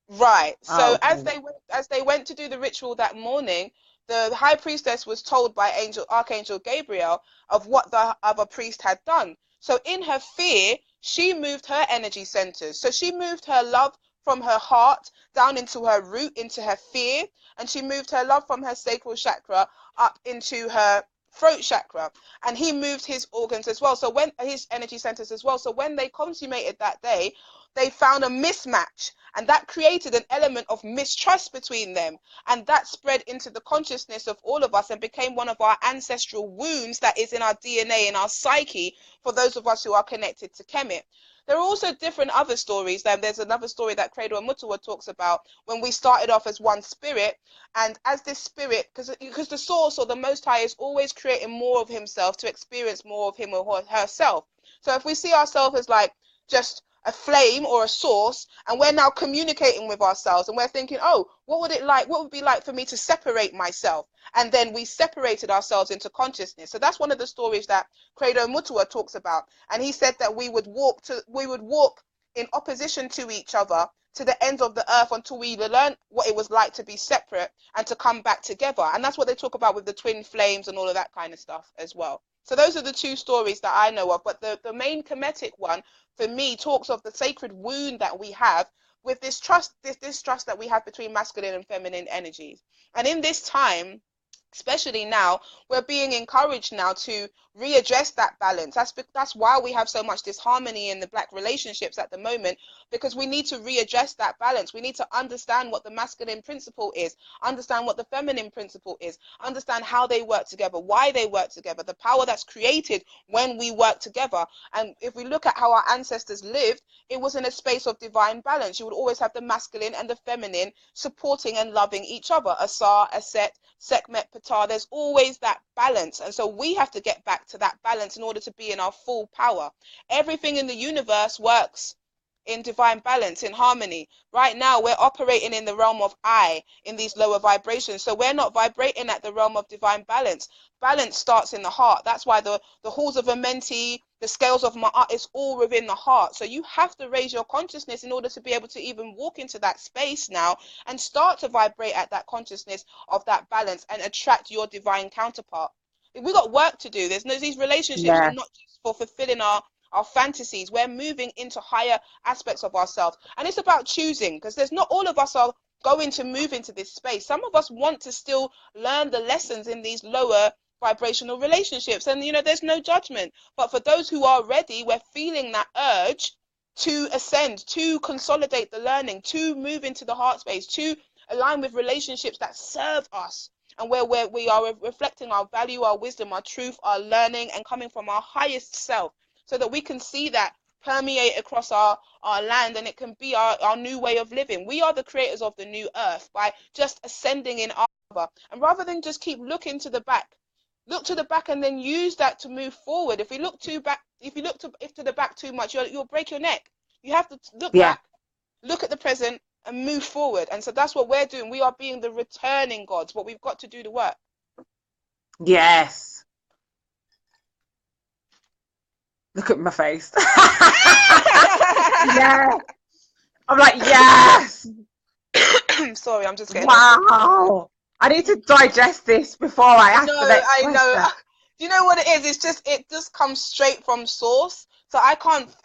right. So as they went to do the ritual that morning, the high priestess was told by Archangel Gabriel of what the other priest had done. So in her fear, she moved her energy centers. So she moved her love from her heart down into her root, into her fear, and she moved her love from her sacral chakra up into her throat chakra, and he moved his organs as well, so when his energy centers as well. So when they consummated that day, they found a mismatch, and that created an element of mistrust between them, and that spread into the consciousness of all of us and became one of our ancestral wounds that is in our DNA, in our psyche, for those of us who are connected to Kemet. There are also different other stories. There's another story that Credo and Mutua talks about, when we started off as one spirit, and as this spirit, because the source or the Most High is always creating more of himself to experience more of him or herself. So if we see ourselves as like just a flame or a source, and we're now communicating with ourselves, and we're thinking, oh, what would it be like for me to separate myself? And then we separated ourselves into consciousness. So that's one of the stories that Credo Mutua talks about. And he said that we would walk in opposition to each other to the ends of the earth until we learn what it was like to be separate and to come back together. And that's what they talk about with the twin flames and all of that kind of stuff as well. So those are the two stories that I know of. But the main Kemetic one for me talks of the sacred wound that we have with this trust, this trust that we have between masculine and feminine energies. And in this time, especially now, we're being encouraged now to readdress that balance. That's why we have so much disharmony in the Black relationships at the moment, because we need to readdress that balance. We need to understand what the masculine principle is, understand what the feminine principle is, understand how they work together, why they work together, the power that's created when we work together. And if we look at how our ancestors lived, it was in a space of divine balance. You would always have the masculine and the feminine supporting and loving each other. Asar, Aset, Sekhmet, Ptah, there's always that balance. And so we have to get back to that balance in order to be in our full power. Everything in the universe works in divine balance, in harmony. Right now, we're operating in the realm of I, in these lower vibrations. So we're not vibrating at the realm of divine balance. Balance starts in the heart. That's why the halls of Amenti, the scales of Ma'at, it's all within the heart. So you have to raise your consciousness in order to be able to even walk into that space now and start to vibrate at that consciousness of that balance and attract your divine counterpart. We got work to do. There's no, these relationships are not just for fulfilling our fantasies. We're moving into higher aspects of ourselves, and it's about choosing, because there's not all of us are going to move into this space. Some of us want to still learn the lessons in these lower vibrational relationships, and there's no judgment. But for those who are ready, we're feeling that urge to ascend, to consolidate the learning, to move into the heart space, to align with relationships that serve us, and where we are reflecting our value, our wisdom, our truth, our learning, and coming from our highest self, so that we can see that permeate across our land, and it can be our new way of living. We are the creators of the new earth by just ascending in our power. And rather than just keep looking to the back, look to the back and then use that to move forward. If you look to the back too much, you'll break your neck. You have to look back, look at the present, and move forward. And so that's what we're doing. We are being the returning gods, but we've got to do the work. Yes. Look at my face. Yeah. I'm like, yes. Sorry, I'm just getting. Wow. I need to digest this before I ask the next question. Know. Do you know what it is? It just comes straight from source. So I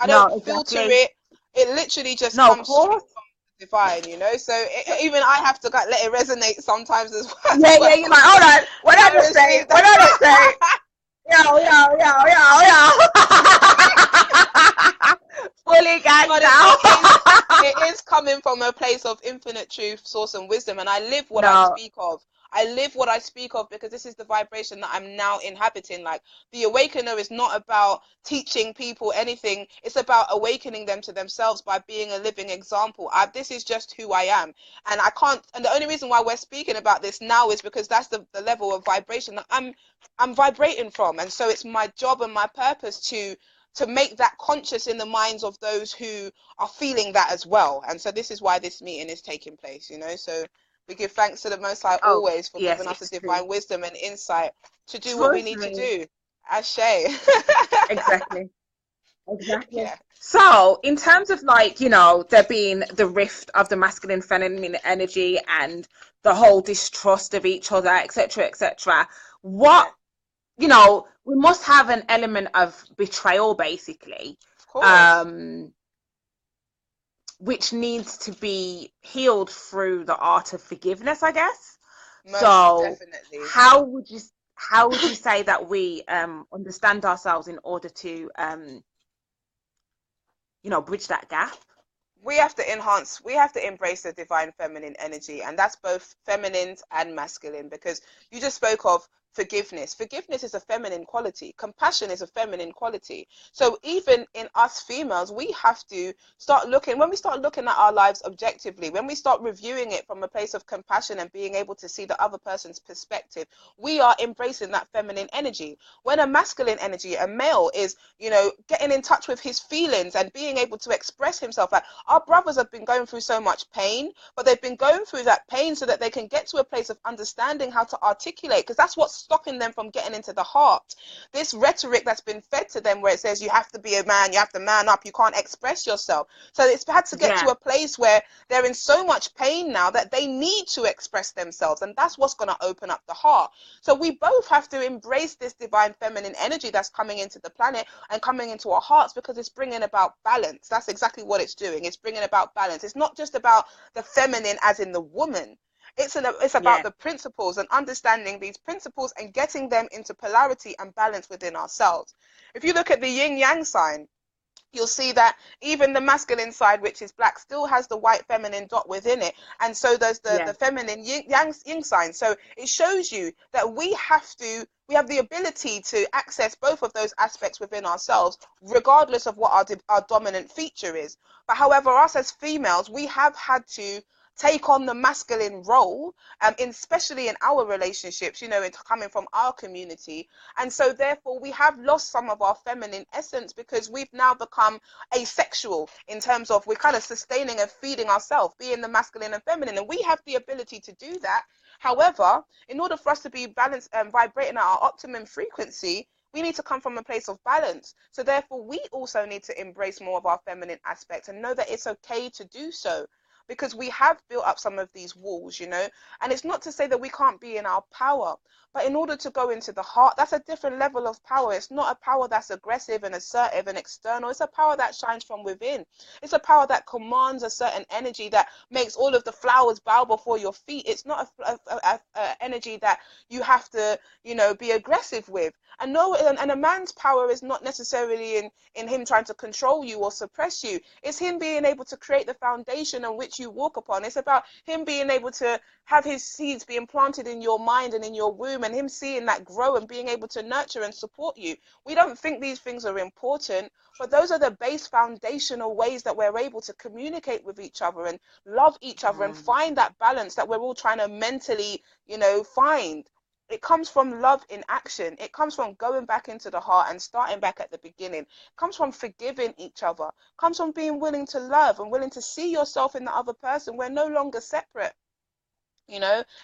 don't filter it. It literally just comes straight from the divine, So even I have to let it resonate sometimes as well. Yeah, you're like, hold on. What did I say? Yo. Fully gagged out. It is coming from a place of infinite truth, source, and wisdom, and I live what I speak of. I live what I speak of because this is the vibration that I'm now inhabiting. Like, the Awakener is not about teaching people anything. It's about awakening them to themselves by being a living example. This is just who I am. And and the only reason why we're speaking about this now is because that's the level of vibration that I'm vibrating from. And so it's my job and my purpose to make that conscious in the minds of those who are feeling that as well. And so this is why this meeting is taking place, So we give thanks to the Most High always for giving us a divine wisdom and insight to do what we need to do. Ashe. Exactly. Yeah. So in terms of there being the rift of the masculine feminine energy and the whole distrust of each other, etc., what we must have an element of betrayal, basically, which needs to be healed through the art of forgiveness, I guess. Definitely. How would you say that we understand ourselves in order to bridge that gap? We have to embrace the divine feminine energy, and that's both feminine and masculine, because you just spoke of forgiveness. Forgiveness is a feminine quality. Compassion is a feminine quality. So even in us females, we have to start looking, when we start looking at our lives objectively, when we start reviewing it from a place of compassion and being able to see the other person's perspective, we are embracing that feminine energy. When a masculine energy, a male, is, getting in touch with his feelings and being able to express himself. Like, our brothers have been going through so much pain, but they've been going through that pain so that they can get to a place of understanding how to articulate, because that's what stopping them from getting into the heart. This rhetoric that's been fed to them where it says you have to be a man, you have to man up, you can't express yourself. So it's had to get to a place where they're in so much pain now that they need to express themselves, and that's what's going to open up the heart. So we both have to embrace this divine feminine energy that's coming into the planet and coming into our hearts, because it's bringing about balance. That's exactly what it's doing. It's bringing about balance. It's not just about the feminine as in the woman. It's about the principles and understanding these principles and getting them into polarity and balance within ourselves. If you look at the yin yang sign, you'll see that even the masculine side, which is black, still has the white feminine dot within it, and so does the feminine yin sign. So it shows you that we have the ability to access both of those aspects within ourselves, regardless of what our dominant feature is. But however, us as females, we have had to take on the masculine role, especially in our relationships, it's coming from our community. And so therefore we have lost some of our feminine essence, because we've now become asexual in terms of we're kind of sustaining and feeding ourselves, being the masculine and feminine, and we have the ability to do that. However, in order for us to be balanced and vibrating at our optimum frequency, we need to come from a place of balance. So therefore we also need to embrace more of our feminine aspects and know that it's okay to do so, because we have built up some of these walls, and it's not to say that we can't be in our power, but in order to go into the heart, that's a different level of power. It's not a power that's aggressive and assertive and external. It's a power that shines from within. It's a power that commands a certain energy that makes all of the flowers bow before your feet. It's not a energy that you have to, be aggressive with. And no, and a man's power is not necessarily in him trying to control you or suppress you. It's him being able to create the foundation on which you walk upon. It's about him being able to have his seeds being planted in your mind and in your womb, and him seeing that grow and being able to nurture and support you. We don't think these things are important, but those are the base foundational ways that we're able to communicate with each other and love each other and find that balance that we're all trying to mentally, find. It comes from love in action. It comes from going back into the heart and starting back at the beginning. It comes from forgiving each other. It comes from being willing to love and willing to see yourself in the other person. We're no longer separate.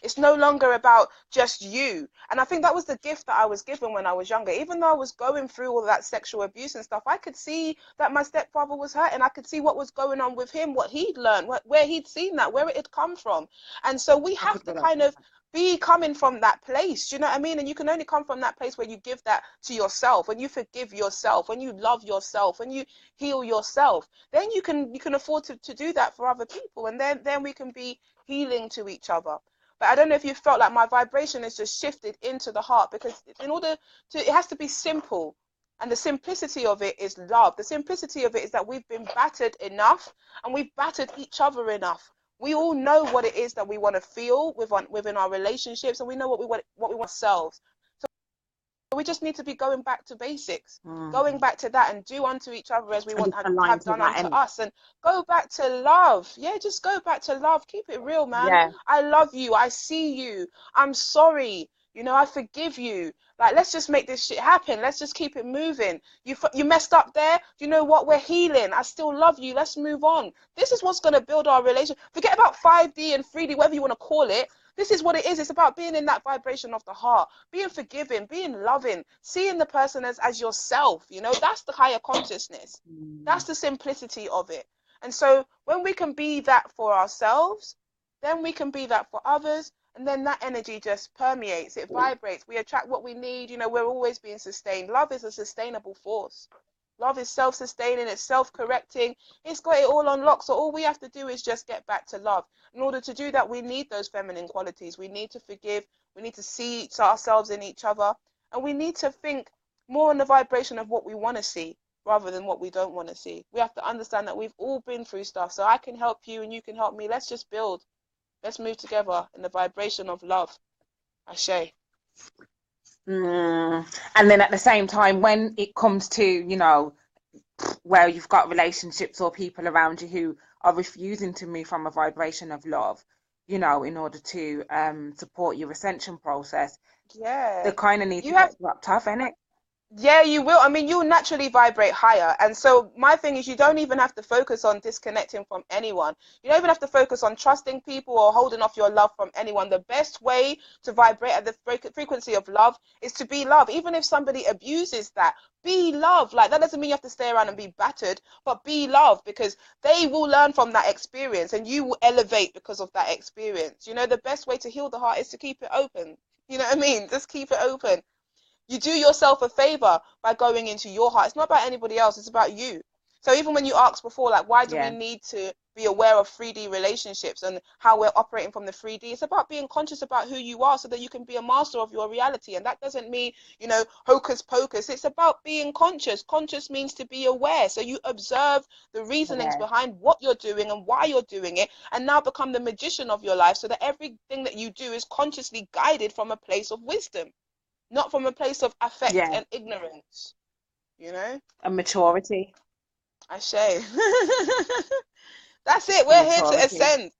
It's no longer about just you. And I think that was the gift that I was given when I was younger. Even though I was going through all that sexual abuse and stuff, I could see that my stepfather was hurt, and I could see what was going on with him, what he'd learned, where he'd seen that, where it had come from. And so we have to kind of be coming from that place, you know what I mean? And you can only come from that place where you give that to yourself, when you forgive yourself, when you love yourself, when you heal yourself. Then you can afford to do that for other people, and then we can be healing to each other. But I don't know if you felt like my vibration has just shifted into the heart, because in order to, it has to be simple. And the simplicity of it is love. The simplicity of it is that we've been battered enough, and we've battered each other enough. We all know what it is that we want to feel within our relationships, and we know what we want ourselves. So we just need to be going back to basics, going back to that, and do unto each other as we want have done unto us, and go back to love. Yeah, just go back to love. Keep it real, man. Yeah. I love you. I see you. I'm sorry. I forgive you. Like, let's just make this shit happen. Let's just keep it moving. You messed up there. You know what? We're healing. I still love you. Let's move on. This is what's going to build our relationship. Forget about 5D and 3D, whatever you want to call it. This is what it is. It's about being in that vibration of the heart, being forgiving, being loving, seeing the person as yourself. That's the higher consciousness. That's the simplicity of it. And so when we can be that for ourselves, then we can be that for others. And then that energy just permeates, it vibrates. We attract what we need. We're always being sustained. Love is a sustainable force. Love is self-sustaining, it's self-correcting, it's got it all on lock. So all we have to do is just get back to love. In order to do that, we need those feminine qualities. We need to forgive. We need to see ourselves in each other. And we need to think more on the vibration of what we want to see rather than what we don't want to see. We have to understand that we've all been through stuff. So I can help you and you can help me. Let's just build. Let's move together in the vibration of love. Ashe. And then at the same time, when it comes to, where you've got relationships or people around you who are refusing to move from a vibration of love, in order to support your ascension process, they kind of need to get dropped off, innit? Yeah, you will. I mean, you'll naturally vibrate higher. And so my thing is, you don't even have to focus on disconnecting from anyone. You don't even have to focus on trusting people or holding off your love from anyone. The best way to vibrate at the frequency of love is to be love. Even if somebody abuses that, be love. Like, that doesn't mean you have to stay around and be battered, but be love, because they will learn from that experience and you will elevate because of that experience. You know, the best way to heal the heart is to keep it open. You know what I mean? Just keep it open. You do yourself a favor by going into your heart. It's not about anybody else, it's about you. So even when you asked before, like, why do we Yeah, need to be aware of 3D relationships and how we're operating from the 3D? It's about being conscious about who you are so that you can be a master of your reality. And that doesn't mean, you know, hocus pocus. It's about being conscious. Conscious means to be aware. So you observe the reasonings yeah, behind what you're doing and why you're doing it, and now become the magician of your life so that everything that you do is consciously guided from a place of wisdom, not from a place of affect yeah. and ignorance, you know? And maturity, I say. That's it. and We're here to maturity. ascend.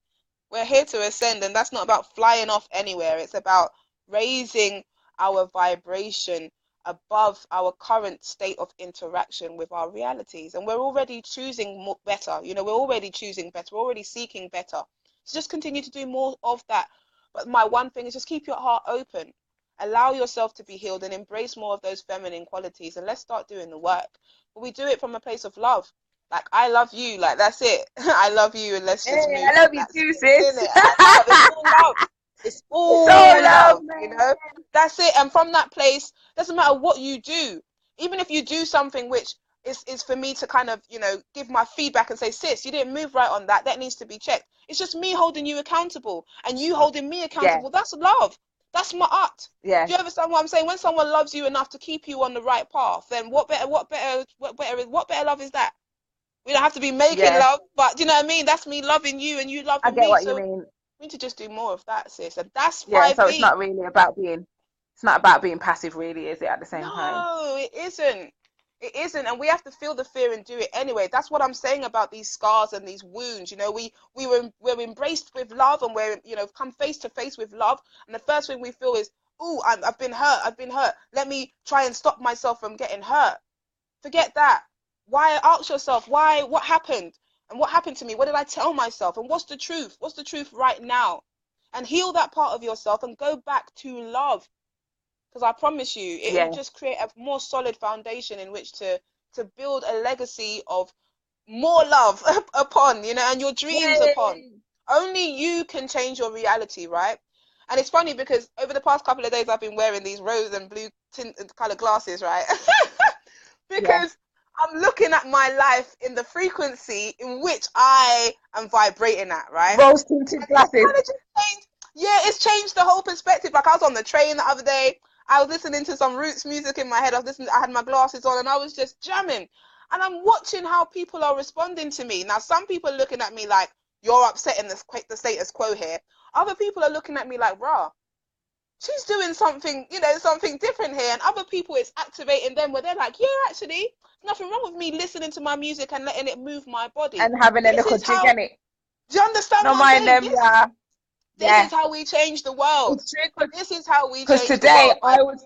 We're here to ascend, and that's not about flying off anywhere. It's about raising our vibration above our current state of interaction with our realities. And we're already choosing more, better. You know, we're already choosing better. We're already seeking better. So just continue to do more of that. But my one thing is just keep your heart open. Allow yourself to be healed and embrace more of those feminine qualities. And let's start doing the work. But we do it from a place of love. Like, I love you, like, that's it. I love you, and let's just Hey, move I from love you that too, space, sis. innit? I love, it's all love. It's It's all all love, love, you man. know? That's it. And from that place, doesn't matter what you do, even if you do something which is for me to kind of, you know, give my feedback and say, sis, you didn't move right on that. That needs to be checked. It's just me holding you accountable and you holding me Yeah, accountable. That's love. That's my art. yeah, Do you understand what I'm saying? When someone loves you enough to keep you on the right path, then what better love is that? We don't have to be making yeah. love, but do you know what I mean? That's me loving you and you I loving get me. what you So mean. we need to just do more of that, sis. And that's Yeah, so it's 5D. not really about being, it's not about being passive, really, is it? At the same time. No, it isn't. It isn't. And we have to feel the fear and do it anyway. That's what I'm saying about these scars and these wounds. You know, we're embraced with love, and we're, you know, come face to face with love. And the first thing we feel is, oh, I've been hurt. I've been hurt. Let me try and stop myself from getting hurt. Forget that. Why? Ask yourself, why? What happened? And what happened to me? What did I tell myself? And what's the truth? What's the truth right now? And heal that part of yourself and go back to love. Because I promise you, it will Yeah. just create a more solid foundation in which to build a legacy of more love upon, you know, and your dreams upon. Yay! Only you can change your reality, right? And it's funny because over the past couple of days, I've been wearing these rose and blue tint color glasses, right? Yeah. Because I'm looking at my life in the frequency in which I am vibrating at, right? Rose tinted And it's glasses. kind of just changed. Yeah, it's changed the whole perspective. Like, I was on the train the other day. I was listening to some roots music in my head. I had my glasses on and I was just jamming. And I'm watching how people are responding to me. Now, some people are looking at me like, you're upsetting the status quo here. Other people are looking at me like, rah, she's doing something, you know, something different here. And other people, it's activating them where they're like, yeah, actually, nothing wrong with me listening to my music and letting it move my body. And having a This little is jig how, in it. do you understand No what I'm mind saying? them, yeah. This Yeah. is how we change the world. It's true This is how we because change the today world. I was,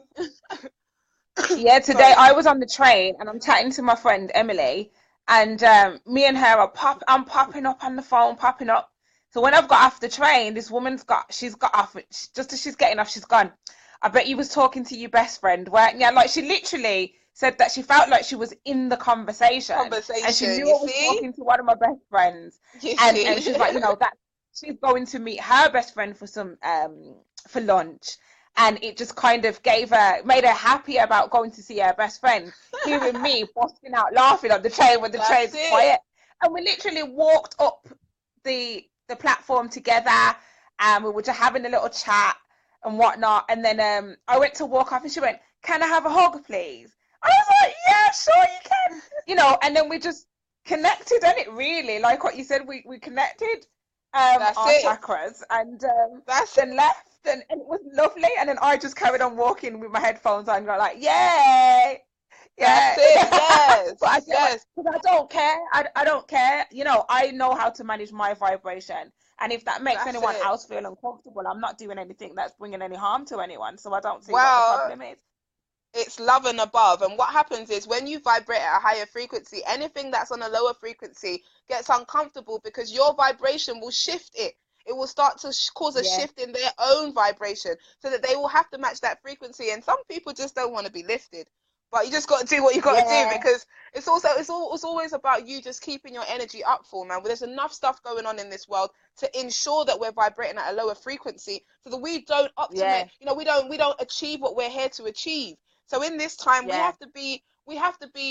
yeah, today Sorry. I was on the train and I'm chatting to my friend Emily, and me and her are I'm popping up on the phone, popping up. So when I've got off the train, this woman's she's got off, just as she's getting off, she's gone, I bet you was talking to your best friend, weren't you? Like, she literally said that she felt like she was in the conversation and she Conversation. knew You I was see? talking to one of my best friends. You And see? she's like, you know, that she's going to meet her best friend for some for lunch, and it just kind of made her happy about going to see her best friend, hearing me busting out laughing on the train when the That's train's it. quiet. And we literally walked up the platform together, and we were just having a little chat and whatnot. And then I went to walk off and she went, can I have a hug, please? I was like, yeah, sure you can. You know, and then we just connected, and it really, like what you said, we connected That's our it. chakras, and That's it. then left, and it was lovely. And then I just carried on walking with my headphones on, going like, yay, That's yeah. it. But I Yes. get what, Yes. because I don't care. I don't care. You know, I know how to manage my vibration. And if that makes That's anyone it. else feel uncomfortable, I'm not doing anything that's bringing any harm to anyone. So I don't see what the Well, problem is. It's love and above. And what happens is when you vibrate at a higher frequency, anything that's on a lower frequency gets uncomfortable because your vibration will shift it. It will start to cause a Yeah. shift in their own vibration so that they will have to match that frequency. And some people just don't want to be lifted. But you just got to do what you got to do, Yeah. because it's always about you just keeping your energy up, for man. There's enough stuff going on in this world to ensure that we're vibrating at a lower frequency so that we don't optimate, Yeah. we don't achieve what we're here to achieve. So in this time, we Yeah. have to be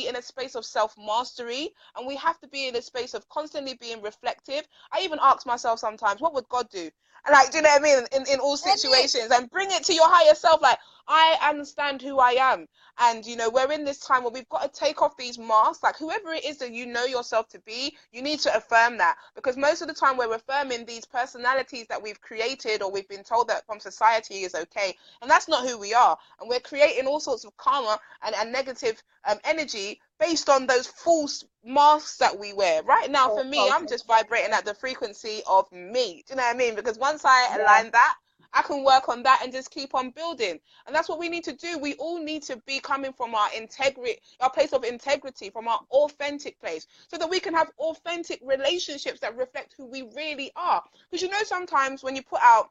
in a space of self-mastery, and we have to be in a space of constantly being reflective. I even ask myself sometimes, what would God do? And like, do you know what I mean? In all situations, and bring it to your higher self. Like, I understand who I am. And, we're in this time where we've got to take off these masks. Like, whoever it is that you know yourself to be, you need to affirm that. Because most of the time we're affirming these personalities that we've created or we've been told that from society is okay. And that's not who we are. And we're creating all sorts of karma and negative energy based on those false masks that we wear. Right now, for me, I'm just vibrating at the frequency of me. Do you know what I mean? Because once I Yeah. align that, I can work on that and just keep on building. And that's what we need to do. We all need to be coming from our integrity, our place of integrity, from our authentic place, so that we can have authentic relationships that reflect who we really are. Because sometimes when you put out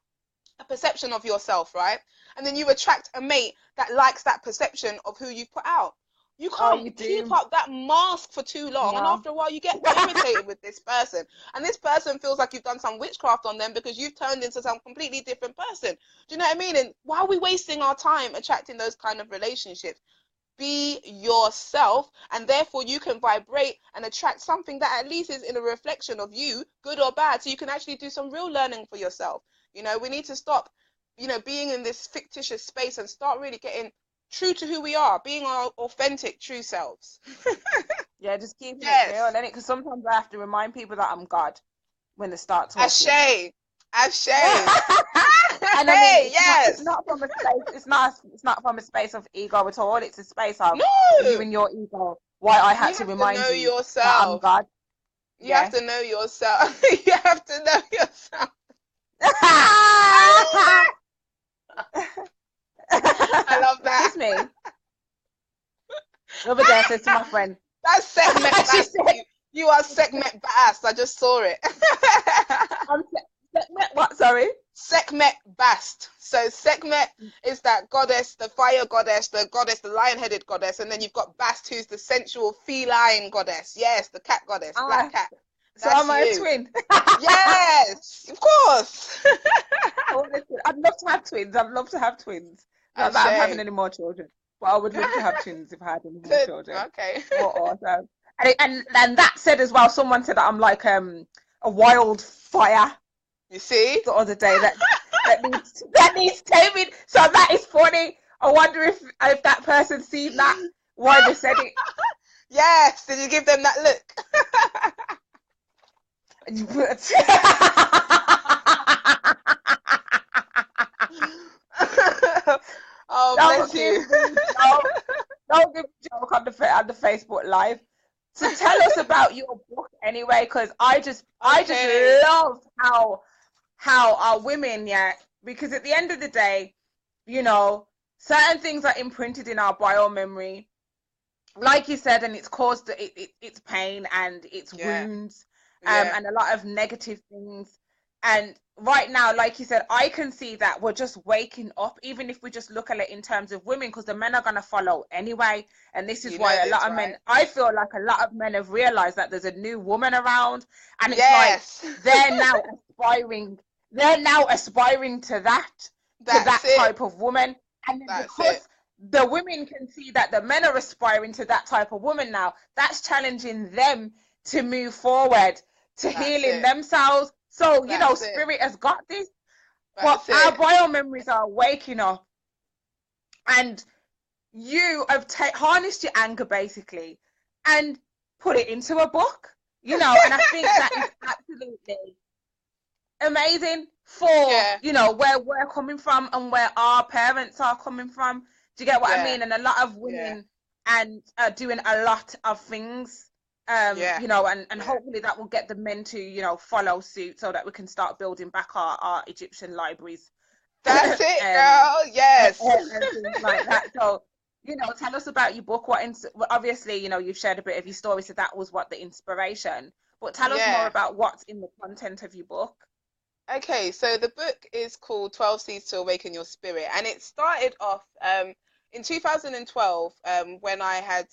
a perception of yourself, right? And then you attract a mate that likes that perception of who you've put out. You Oh, can't you keep do. up that mask for too long. And No. after a while, you get irritated with this person. And this person feels like you've done some witchcraft on them because you've turned into some completely different person. Do you know what I mean? And why are we wasting our time attracting those kind of relationships? Be yourself, and therefore you can vibrate and attract something that at least is in a reflection of you, good or bad, so you can actually do some real learning for yourself. We need to stop being in this fictitious space and start really getting true to who we are, being our authentic true selves. Yeah, just keeping it real, Yes. and it because sometimes I have to remind people that I'm God when they start talking. Ashe. Ashe. And I mean, Hey, it's yes. not from a space. It's not from a space of ego at all. It's a space of you No, and your ego. Why I had you to have to remind know you that I'm yourself. God. You have Yeah. to know yourself. You have to know yourself. I love It's that. me. The other day I said to my friend, That's segment she bast. said, You are segment bast. I just saw it. I'm what? Sorry. Sekhmet Bast. So Sekhmet is that goddess, the fire goddess, the lion-headed goddess, and then you've got Bast, who's the sensual feline goddess. Yes, the cat goddess, black Ah, cat. so That's am I a you. twin? Yes, of course. I'd love to have twins. I'd love to have twins. Not that I'm having Ashe. any more children, but I would love to have twins if I had any more Good. children. Okay. Oh, awesome. And that said as well, someone said that I'm like a wildfire You see? the other day that needs taming. So that is funny. I wonder if that person seen that, why they said it. Yes. Did you give them that look? Oh, bless Don't give you. me no, don't give me joke on the Facebook live. So tell us about your book anyway, because I just Okay. love how our women, yeah, because at the end of the day, you know, certain things are imprinted in our bio memory, like you said, and it's caused it's pain and it's Yeah. wounds, Yeah. and a lot of negative things. And right now, like you said, I can see that we're just waking up, even if we just look at it in terms of women, because the men are going to follow anyway. And this is You why know a this, lot of men, right? I feel like a lot of men have realized that there's a new woman around, and it's like Yes. they're now aspiring, they're now aspiring to That's that it. type of woman. And then That's it. because the women can see that the men are aspiring to that type of woman now, that's challenging them to move forward, to That's healing it. themselves. So, That's it. spirit has got this, but That's our it. bio memories are waking up, and you have harnessed your anger basically and put it into a book, and I think that is absolutely amazing for Yeah. where we're coming from and where our parents are coming from. Do you get what I Yeah. mean? And a lot of Yeah. women and are doing a lot of things, Yeah. and Yeah. hopefully that will get the men to follow suit, so that we can start building back our Egyptian libraries That's it, and girl. Yes. and things like that. So tell us about your book. Well, obviously, you've shared a bit of your story, so that was what the inspiration. But tell us more Yeah. about what's in the content of your book. Okay, so the book is called 12 Seeds to Awaken Your Spirit, and it started off in 2012 when I had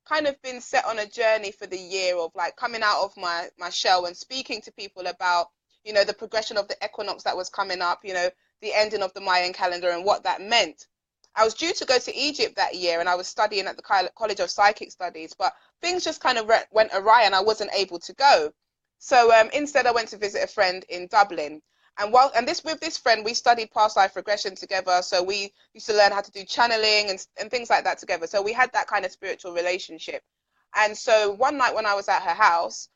kind of been set on a journey for the year of like coming out of my shell and speaking to people about, the progression of the equinox that was coming up, the ending of the Mayan calendar and what that meant. I was due to go to Egypt that year and I was studying at the College of Psychic Studies, but things just kind of went awry and I wasn't able to go. So instead, I went to visit a friend in Dublin, and with this friend, we studied past life regression together. So we used to learn how to do channeling and things like that together. So we had that kind of spiritual relationship. And so one night when I was at her house,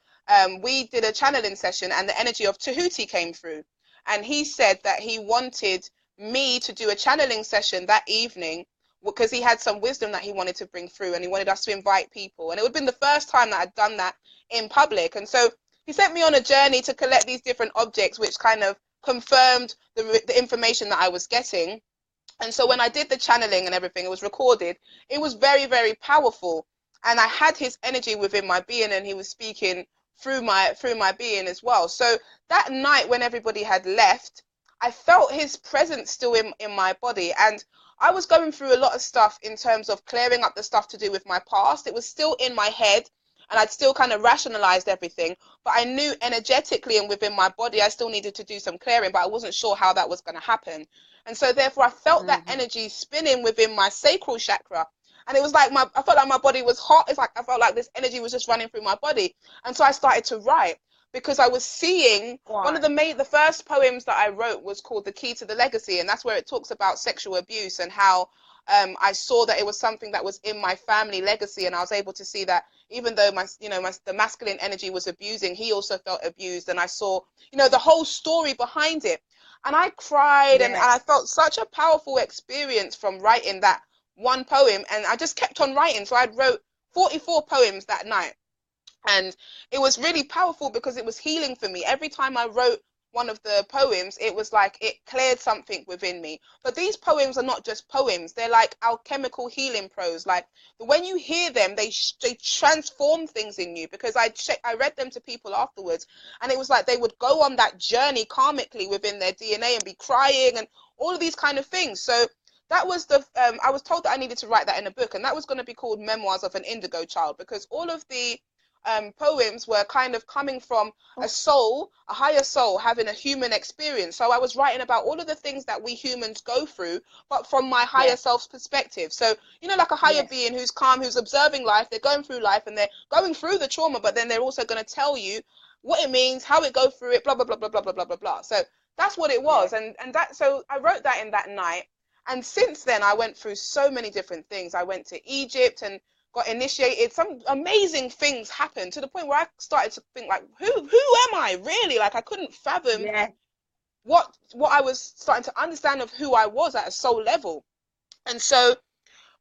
we did a channeling session, and the energy of Tahuti came through, and he said that he wanted me to do a channeling session that evening because he had some wisdom that he wanted to bring through, and he wanted us to invite people, and it would have been the first time that I'd done that in public. And so he sent me on a journey to collect these different objects, which kind of confirmed the information that I was getting. And so when I did the channeling and everything, it was recorded. It was very, very powerful. And I had his energy within my being, and he was speaking through my being as well. So that night when everybody had left, I felt his presence still in my body. And I was going through a lot of stuff in terms of clearing up the stuff to do with my past. It was still in my head, and I'd still kind of rationalized everything, but I knew energetically and within my body I still needed to do some clearing, but I wasn't sure how that was going to happen. And so therefore I felt that energy spinning within my sacral chakra, and it was like I felt like my body was hot. It's like I felt like this energy was just running through my body. And so I started to write, because I was seeing one of the first poems that I wrote was called The Key to the Legacy, and that's where it talks about sexual abuse and how I saw that it was something that was in my family legacy, and I was able to see that even though the masculine energy was abusing, he also felt abused, and I saw the whole story behind it, and I cried, and I felt such a powerful experience from writing that one poem, and I just kept on writing. So I wrote 44 poems that night. And it was really powerful because it was healing for me. Every time I wrote one of the poems, it was like it cleared something within me. But these poems are not just poems. They're like alchemical healing prose. Like when you hear them, they transform things in you, because I read them to people afterwards, and it was like they would go on that journey karmically within their DNA and be crying and all of these kind of things. So that was I was told that I needed to write that in a book, and that was going to be called Memoirs of an Indigo Child, because all of the poems were kind of coming from a higher soul, having a human experience. So I was writing about all of the things that we humans go through, but from my higher self's perspective. So, like a higher being who's calm, who's observing life, they're going through life and they're going through the trauma, but then they're also going to tell you what it means, how it go through it, blah, blah, blah, blah, blah, blah, blah, blah, blah. So that's what it was. So I wrote that in that night. And since then, I went through so many different things. I went to Egypt and got initiated. Some amazing things happened to the point where I started to think, like, who am I really? Like, I couldn't fathom what I was starting to understand of who I was at a soul level. And so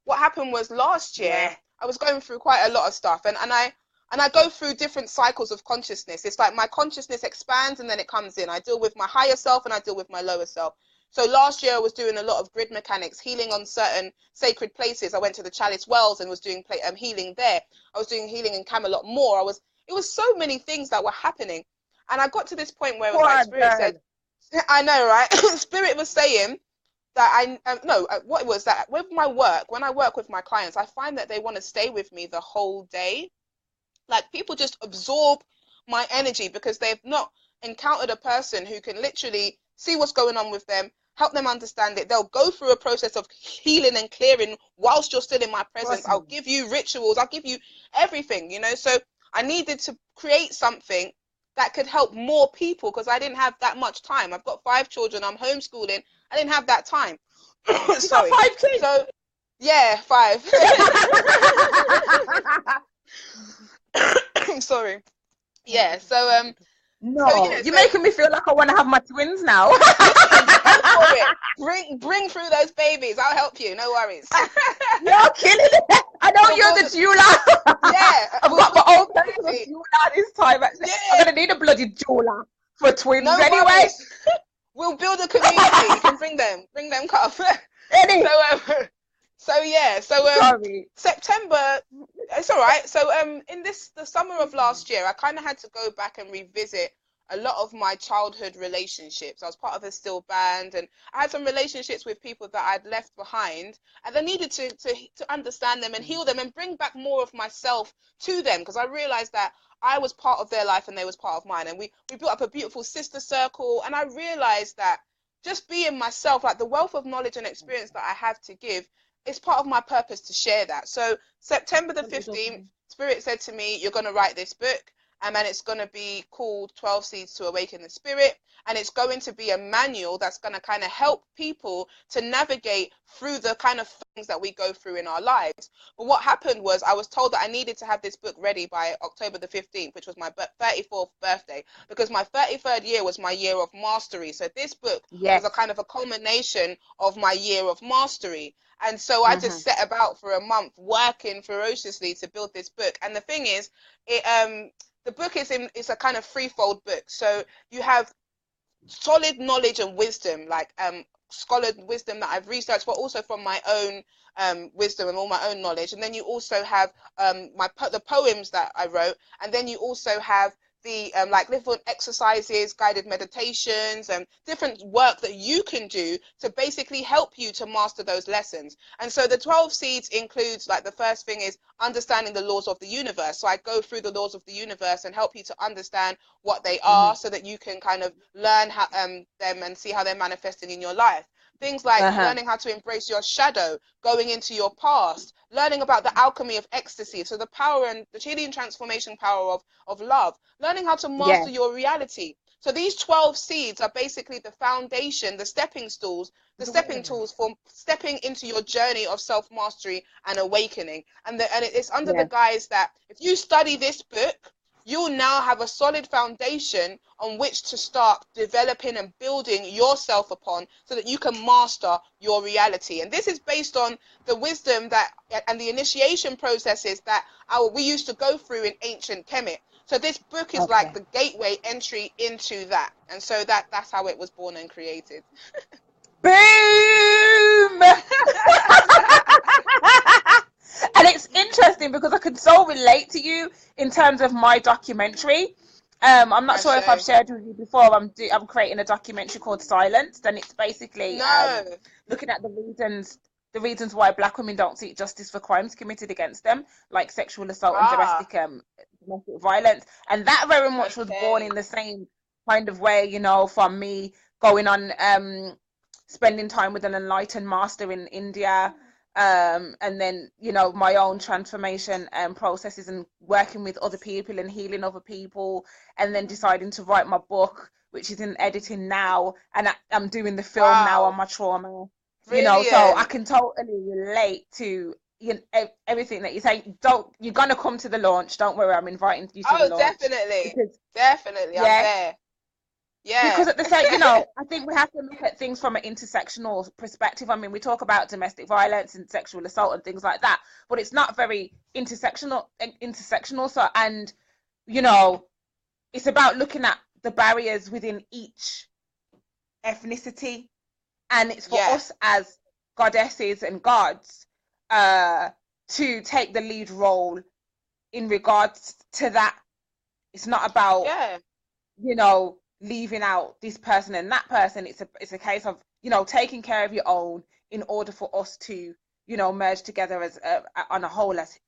what happened was last year I was going through quite a lot of stuff, and I go through different cycles of consciousness. It's like my consciousness expands and then it comes in. I deal with my higher self and I deal with my lower self. So last year I was doing a lot of grid mechanics, healing on certain sacred places. I went to the Chalice Wells and was doing healing there. I was doing healing in Camelot Moor. It was so many things that were happening. And I got to this point where it was like Spirit said, I know, right? Spirit was saying that what it was that with my work, when I work with my clients, I find that they want to stay with me the whole day. Like people just absorb my energy because they've not encountered a person who can literally see what's going on with them, help them understand it. They'll go through a process of healing and clearing whilst you're still in my presence. Awesome. I'll give you rituals. I'll give you everything, So I needed to create something that could help more people because I didn't have that much time. I've got 5 children. I'm homeschooling. I didn't have that time. Sorry. 5 kids? So, yeah, 5. Sorry. Yeah, so no, so, you're making me feel like I want to have my twins now. Bring through those babies. I'll help you. No worries. You're killing it. I know you're the doula. Yeah, I've got my own personal doula this time. Actually. Yeah. I'm gonna need a bloody doula for twins anyway. We'll build a community. You can bring them. Come. So yeah, so Sorry. September, it's all right. So in the summer of last year, I kind of had to go back and revisit a lot of my childhood relationships. I was part of a still band, and I had some relationships with people that I'd left behind, and I needed to understand them and heal them and bring back more of myself to them, because I realized that I was part of their life and they was part of mine, and we built up a beautiful sister circle, and I realized that just being myself, like the wealth of knowledge and experience that I have to give, it's part of my purpose to share that. So September the 15th, Spirit said to me, you're going to write this book, and then it's going to be called 12 Seeds to Awaken the Spirit. And it's going to be a manual that's going to kind of help people to navigate through the kind of things that we go through in our lives. But what happened was I was told that I needed to have this book ready by October the 15th, which was my 34th birthday, because my 33rd year was my year of mastery. So this book was a Yes. kind of a culmination of my year of mastery. And so I just set about for a month working ferociously to build this book. And the thing is, the book is a kind of threefold book. So you have solid knowledge and wisdom, like scholar wisdom that I've researched, but also from my own wisdom and all my own knowledge. And then you also have the poems that I wrote, and then you also have the like different exercises, guided meditations, and different work that you can do to basically help you to master those lessons. And so the 12 seeds includes, like, the first thing is understanding the laws of the universe. So I go through the laws of the universe and help you to understand what they are, so that you can kind of learn how, them and see how they're manifesting in your life. Things like learning how to embrace your shadow, going into your past, learning about the alchemy of ecstasy, so the power and the healing transformation power of love, learning how to master your reality. So these 12 seeds are basically the foundation, the stepping tools for stepping into your journey of self-mastery and awakening. And it's under the guise that if you study this book, you'll now have a solid foundation on which to start developing and building yourself upon, so that you can master your reality. And this is based on the wisdom that and the initiation processes that we used to go through in ancient Kemet. So this book is like the gateway entry into that. And so that's how it was born and created. Boom! And it's interesting because I can so relate to you in terms of my documentary. I'm not sure if I've shared with you before. I'm creating a documentary called Silenced, and it's basically looking at the reasons why Black women don't seek justice for crimes committed against them, like sexual assault and domestic violence. And that very much was born in the same kind of way, you know, from me going on spending time with an enlightened master in India, and then, you know, my own transformation processes and working with other people and healing other people, and then deciding to write my book, which is in editing now, and I'm doing the film now on my trauma. You know, so I can totally relate to everything that you're saying. You're gonna come to the launch, don't worry, I'm inviting you to the launch. Definitely I'm there. Yeah. Because at the same, you know, I think we have to look at things from an intersectional perspective. I mean, we talk about domestic violence and sexual assault and things like that, but it's not very intersectional. So, and, you know, it's about looking at the barriers within each ethnicity, and it's for us as goddesses and gods to take the lead role in regards to that. It's not about, you know, leaving out this person and that person. It's a case of, you know, taking care of your own in order for us to, you know, merge together as on a whole as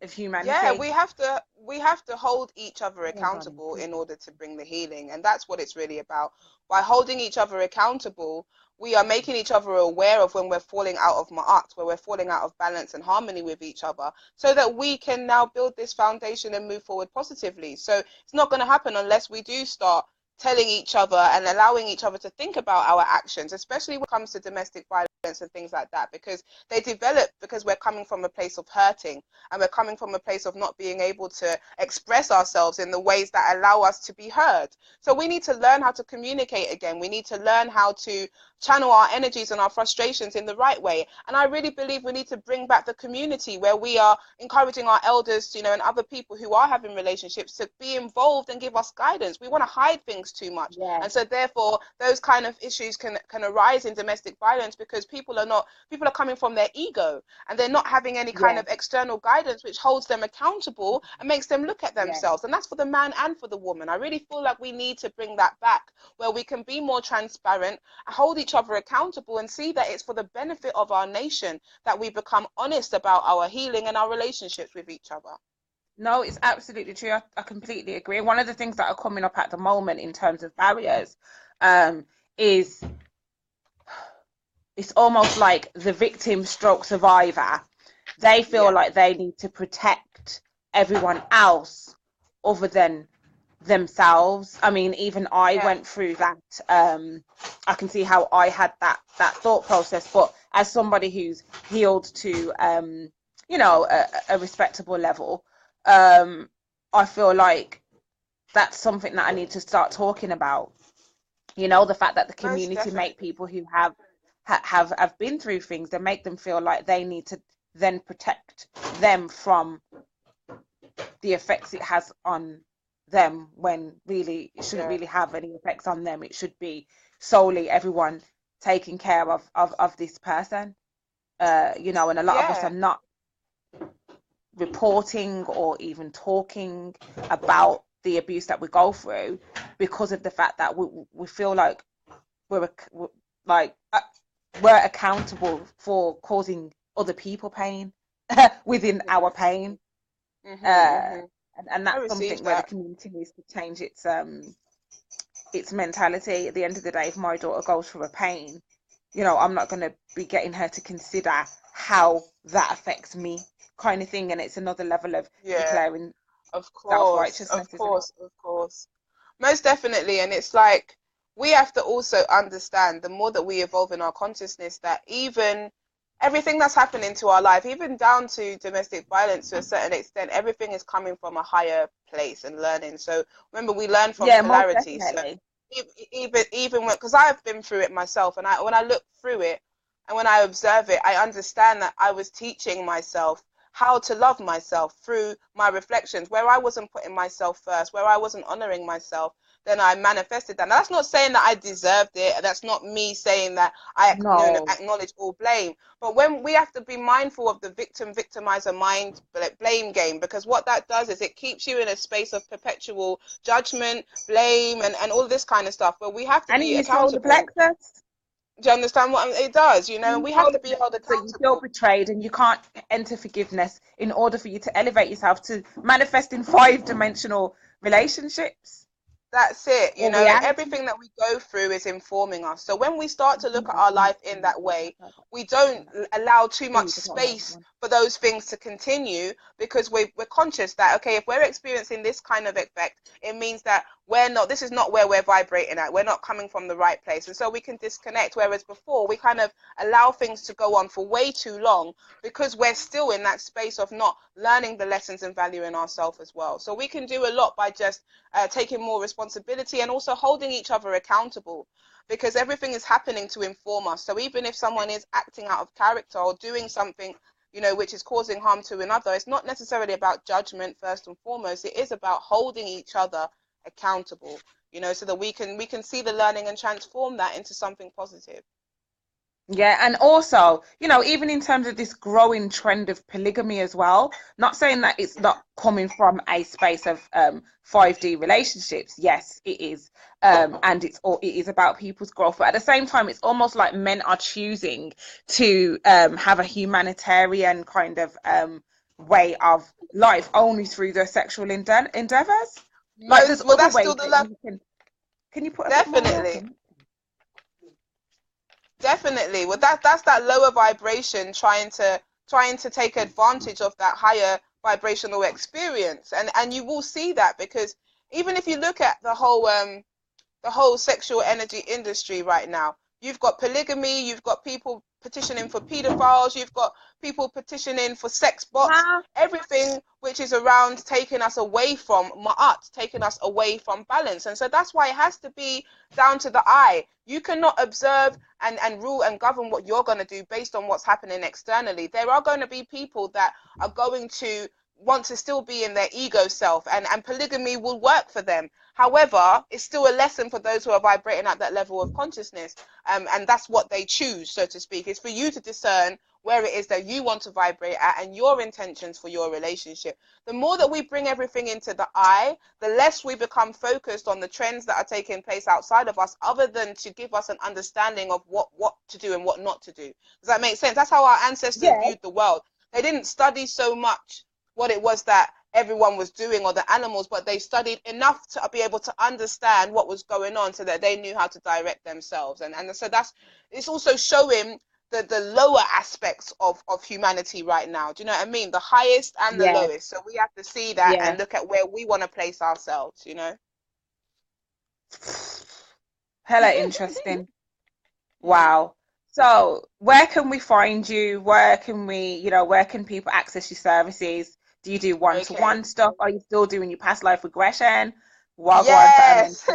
of humanity. Yeah, we have to hold each other accountable in order to bring the healing, and that's what it's really about. By holding each other accountable, we are making each other aware of when we're falling out of ma'at, where we're falling out of balance and harmony with each other, so that we can now build this foundation and move forward positively. So it's not going to happen unless we do start telling each other and allowing each other to think about our actions, especially when it comes to domestic violence and things like that, because they develop because we're coming from a place of hurting, and we're coming from a place of not being able to express ourselves in the ways that allow us to be heard. So we need to learn how to communicate again. We need to learn how to channel our energies and our frustrations in the right way. And I really believe we need to bring back the community where we are encouraging our elders, you know, and other people who are having relationships to be involved and give us guidance. We want to hide things things too much. Yeah. And so therefore those kind of issues can arise in domestic violence, because people are coming from their ego, and they're not having any kind of external guidance which holds them accountable and makes them look at themselves. And that's for the man and for the woman. I really feel like we need to bring that back, where we can be more transparent, hold each other accountable, and see that it's for the benefit of our nation that we become honest about our healing and our relationships with each other. No, it's absolutely true. I completely agree. One of the things that are coming up at the moment in terms of barriers is it's almost like the victim stroke survivor. They feel like they need to protect everyone else other than themselves. I mean, even I went through that. I can see how I had that thought process, but as somebody who's healed to you know, a respectable level, I feel like that's something that I need to start talking about. You know, the fact that the community make people who have been through things, they make them feel like they need to then protect them from the effects it has on them, when really it shouldn't really have any effects on them. It should be solely everyone taking care of this person. You know, and a lot of us are not reporting or even talking about the abuse that we go through because of the fact that we feel like we're accountable for causing other people pain within our pain. And that's something where the community needs to change its mentality. At the end of the day, if my daughter goes through a pain, you know, I'm not going to be getting her to consider how that affects me, kind of thing. And it's another level of declaring self-righteousness. Of course, most definitely. And it's like, we have to also understand, the more that we evolve in our consciousness, that even everything that's happening to our life, even down to domestic violence to a certain extent, everything is coming from a higher place and learning. So remember, we learn from polarity. So even when, because I've been through it myself, and when I look through it and when I observe it, I understand that I was teaching myself how to love myself through my reflections, where I wasn't putting myself first, where I wasn't honoring myself. Then I manifested that. Now, that's not saying that I deserved it. That's not me saying that I acknowledge all blame. But when we have to be mindful of the victimizer mind blame game, because what that does is it keeps you in a space of perpetual judgment, blame, and all this kind of stuff. But we have to be accountable. Do you understand what it does? You know, we have to be held accountable. So you feel betrayed, and you can't enter forgiveness in order for you to elevate yourself to manifest in 5-dimensional relationships. That's it. You know, and everything that we go through is informing us. So when we start to look at our life in that way, we don't allow too much space for those things to continue, because we're conscious that, okay, if we're experiencing this kind of effect, it means that this is not where we're vibrating at. We're not coming from the right place. And so we can disconnect. Whereas before, we kind of allow things to go on for way too long, because we're still in that space of not learning the lessons and valuing ourselves as well. So we can do a lot by just taking more responsibility and also holding each other accountable, because everything is happening to inform us. So even if someone is acting out of character or doing something, you know, which is causing harm to another, it's not necessarily about judgment first and foremost. It is about holding each other accountable, you know, so that we can see the learning and transform that into something positive. Yeah, and also, you know, even in terms of this growing trend of polygamy as well, not saying that it's not coming from a space of 5D relationships. Yes, it is. And it is about people's growth. But at the same time, it's almost like men are choosing to have a humanitarian kind of way of life only through their sexual endeavors. Like there's other ways that can you put a Definitely. Well, that's that lower vibration trying to take advantage of that higher vibrational experience, and you will see that, because even if you look at the whole sexual energy industry right now, you've got polygamy, you've got people petitioning for pedophiles, you've got people petitioning for sex bots, everything which is around taking us away from ma'at, taking us away from balance. And so that's why it has to be down to the eye. You cannot observe and rule and govern what you're going to do based on what's happening externally. There are going to be people that are going to want to still be in their ego self, and polygamy will work for them. However, it's still a lesson for those who are vibrating at that level of consciousness, and that's what they choose, so to speak. It's for you to discern where it is that you want to vibrate at and your intentions for your relationship. The more that we bring everything into the I, the less we become focused on the trends that are taking place outside of us, other than to give us an understanding of what to do and what not to do. Does that make sense? That's how our ancestors viewed the world. They didn't study so much what it was that everyone was doing or the animals, but they studied enough to be able to understand what was going on so that they knew how to direct themselves. And so it's also showing the lower aspects of humanity right now. Do you know what I mean? The highest and the lowest. So we have to see that and look at where we want to place ourselves, you know? Hella interesting. Wow. So where can we find you? Where can where can people access your services? Do you do one-to-one stuff? Are you still doing your past life regression? Yes.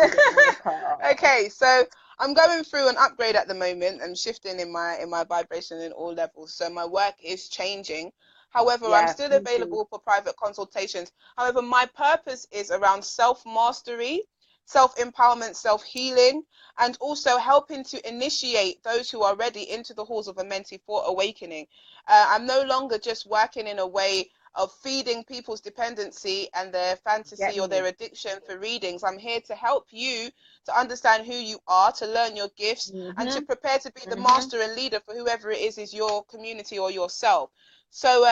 Okay, so I'm going through an upgrade at the moment. I'm shifting in my vibration in all levels. So my work is changing. However, I'm still available for private consultations. However, my purpose is around self-mastery, self-empowerment, self-healing, and also helping to initiate those who are ready into the halls of Amenti for awakening. I'm no longer just working in a way of feeding people's dependency and their fantasy or their addiction for readings. I'm here to help you to understand who you are, to learn your gifts, and to prepare to be the master and leader for whoever it is your community or yourself. So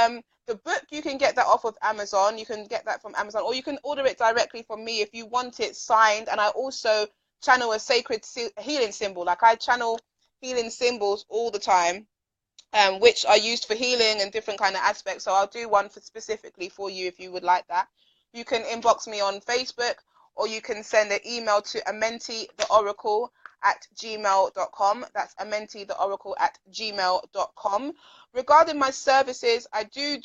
the book, you can get that off of Amazon. You can get that from Amazon, or you can order it directly from me if you want it signed. And I also channel a sacred healing symbol. Like, I channel healing symbols all the time, which are used for healing and different kind of aspects. So I'll do one specifically for you if you would like that. You can inbox me on Facebook, or you can send an email to amentitheoracle@gmail.com. That's amentitheoracle@gmail.com. Regarding my services, I do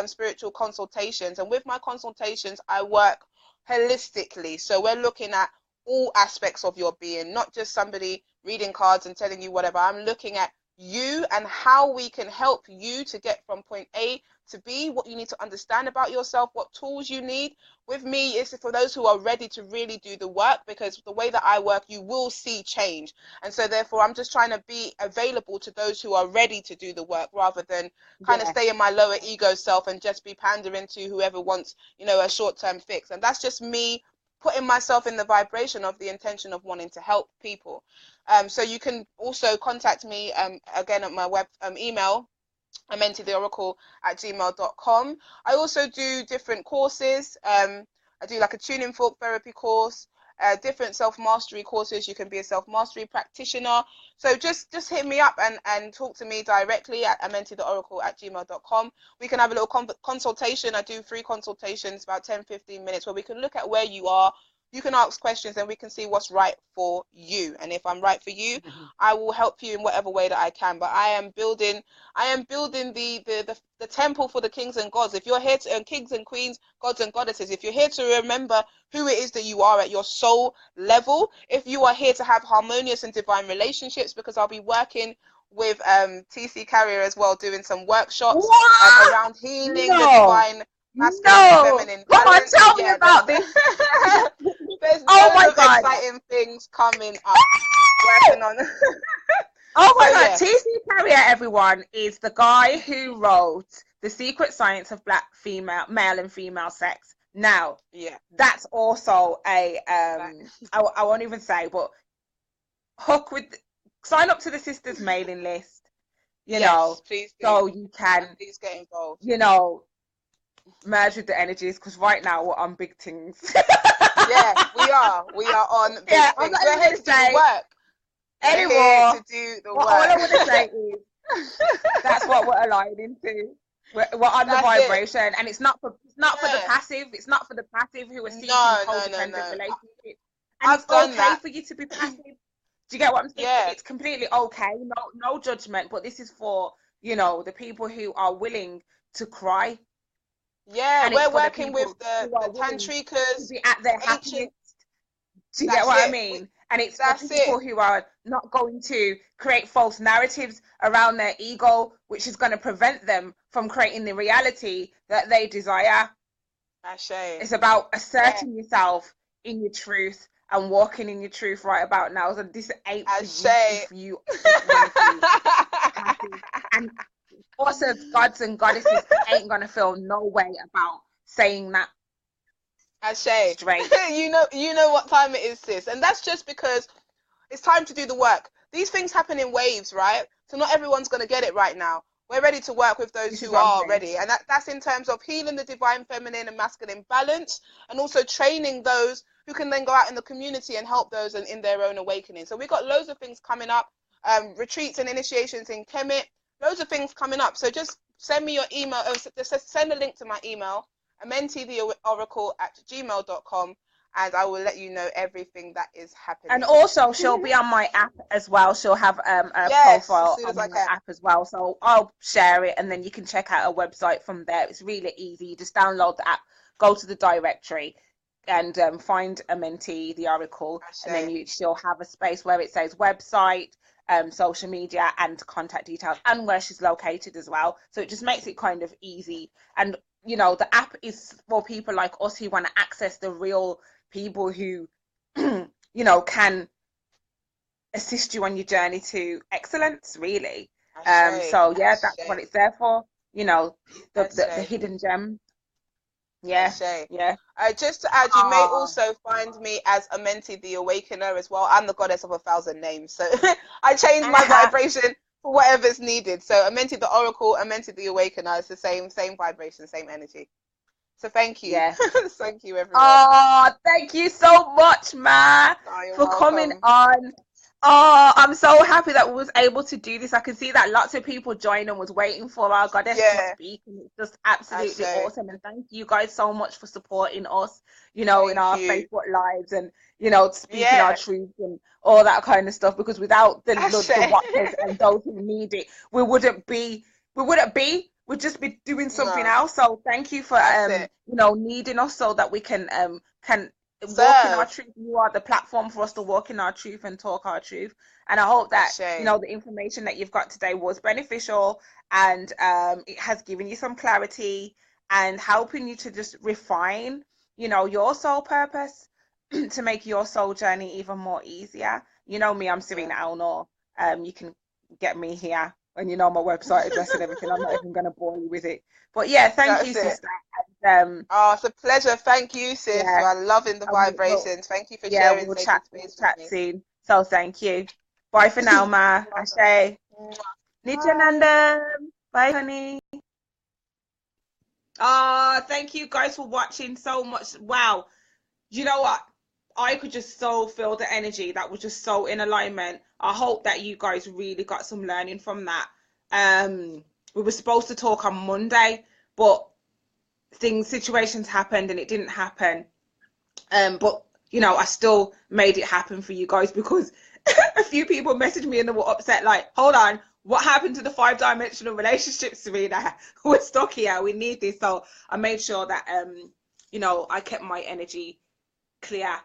spiritual consultations, and with my consultations, I work holistically. So we're looking at all aspects of your being, not just somebody reading cards and telling you whatever. I'm looking at you and how we can help you to get from point A to B, what you need to understand about yourself, what tools you need. With me, it's for those who are ready to really do the work, because the way that I work, you will see change. And so therefore, I'm just trying to be available to those who are ready to do the work, rather than kind of stay in my lower ego self and just be pandering to whoever wants, a short-term fix. And that's just me putting myself in the vibration of the intention of wanting to help people. So you can also contact me again at my web email, amentitheoracle@gmail.com. I also do different courses. I do like a tuning fork therapy course, different self-mastery courses. You can be a self-mastery practitioner. So just hit me up and talk to me directly at amentitheoracle@gmail.com. We can have a little consultation. I do free consultations, about 10-15 minutes, where we can look at where you are. You can ask questions and we can see what's right for you. And if I'm right for you, I will help you in whatever way that I can. But I am building the temple for the kings and gods. If you're here to kings and queens, gods and goddesses, if you're here to remember who it is that you are at your soul level, if you are here to have harmonious and divine relationships, because I'll be working with TC Carrier as well, doing some workshops around healing the divine masculine and feminine balance. Come on, tell me about this. There's loads of exciting things coming up. Working on. Oh my God, TC Carrier, everyone, is the guy who wrote The Secret Science of Black Male and Female Sex. Now, that's also a I won't even say, but sign up to the sisters mailing list, you know, please do. so you can please get involved. Merge with the energies, because right now we're on big things. We are on big things. We're here to do the work. Anymore. To do the work. All I want to say is that's what we're aligning to. We're on the vibration, and it's not for the passive. It's not for the passive who are seeking codependent relationships. And it's okay for you to be passive. Do you get what I'm saying? It's completely okay. No judgment. But this is for the people who are willing to cry. Yeah, we're working with the tantrikas to be at their happiest. Do you get what I mean? And it's for people who are not going to create false narratives around their ego, which is going to prevent them from creating the reality that they desire. It's about asserting yourself in your truth and walking in your truth right about now. So this ain't for you if you want to. And also gods and goddesses ain't going to feel no way about saying that. Straight. you know what time it is, sis. And that's just because it's time to do the work. These things happen in waves, right? So not everyone's going to get it right now. We're ready to work with those who are ready. And that's in terms of healing the divine feminine and masculine balance, and also training those who can then go out in the community and help those in their own awakening. So we've got loads of things coming up, retreats and initiations in Kemet, loads of things coming up. So just send me your email, just send a link to my email, amentitheoracle@gmail.com, and I will let you know everything that is happening. And also, she'll be on my app as well. She'll have a profile on my app as well. So I'll share it, and then you can check out her website from there. It's really easy. You just download the app, go to the directory, and find Amenti The Oracle, and then she'll have a space where it says website, social media, and contact details, and where she's located as well. So it just makes it kind of easy. And you know, the app is for people like us who want to access the real people who, you know, can assist you on your journey to excellence, really. So yeah, that's what it's there for. You know, the hidden gem. Yeah. Just to add, you may also find me as Amenti The Awakener as well. I'm the goddess of 1,000 names, so I change my vibration for whatever's needed. So Amenti the Oracle, Amenti The Awakener, it's the same vibration, same energy. So thank you. Yeah. Thank you, everyone. Oh, thank you so much, Ma, for coming on. Oh, I'm so happy that we was able to do this. I can see that lots of people joined and was waiting for our goddess to speak. And it's just absolutely awesome. And thank you guys so much for supporting us, you know, in our Facebook lives and, you know, speaking our truth and all that kind of stuff. Because without the watchers and those who need it, we'd just be doing something else. So thank you for you know, needing us so that we can walk in our truth. You are the platform for us to walk in our truth and talk our truth. And I hope that you know the information that you've got today was beneficial, and it has given you some clarity and helping you to just refine, you know, your soul purpose to make your soul journey even more easier. You know me, I'm Serena Al Noor. You can get me here. And you know my website address and everything. I'm not even going to bore you with it. But yeah, thank you, sister. And, it's a pleasure. Thank you, sis. Yeah. I'm loving the vibrations. Thank you for sharing. We'll chat soon. So thank you. Bye for now, Ma. Ashe. Nityanandam. Bye, honey. Thank you guys for watching so much. Wow. You know what? I could just so feel the energy that was just so in alignment. I hope that you guys really got some learning from that. We were supposed to talk on Monday, but situations happened and it didn't happen. But you know, I still made it happen for you guys, because a few people messaged me and they were upset, like, hold on, what happened to the 5-dimensional relationship, Serena? We're stuck here, we need this. So I made sure that you know, I kept my energy clear,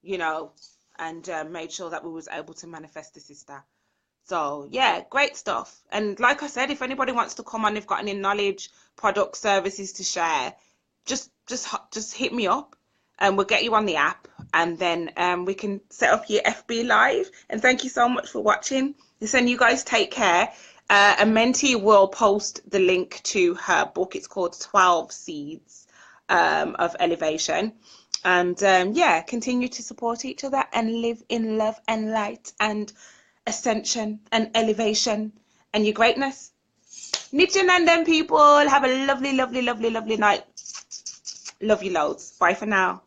you know, and made sure that we was able to manifest the sister. So yeah, great stuff. And like I said, if anybody wants to come on, they've got any knowledge, products, services to share, just hit me up and we'll get you on the app, and then we can set up your FB live. And thank you so much for watching. Listen, you guys take care. Amenti will post the link to her book. It's called 12 Seeds of Elevation. And yeah, continue to support each other and live in love and light and ascension and elevation and your greatness. Nityanandam, people. Have a lovely, lovely, lovely, lovely night. Love you loads. Bye for now.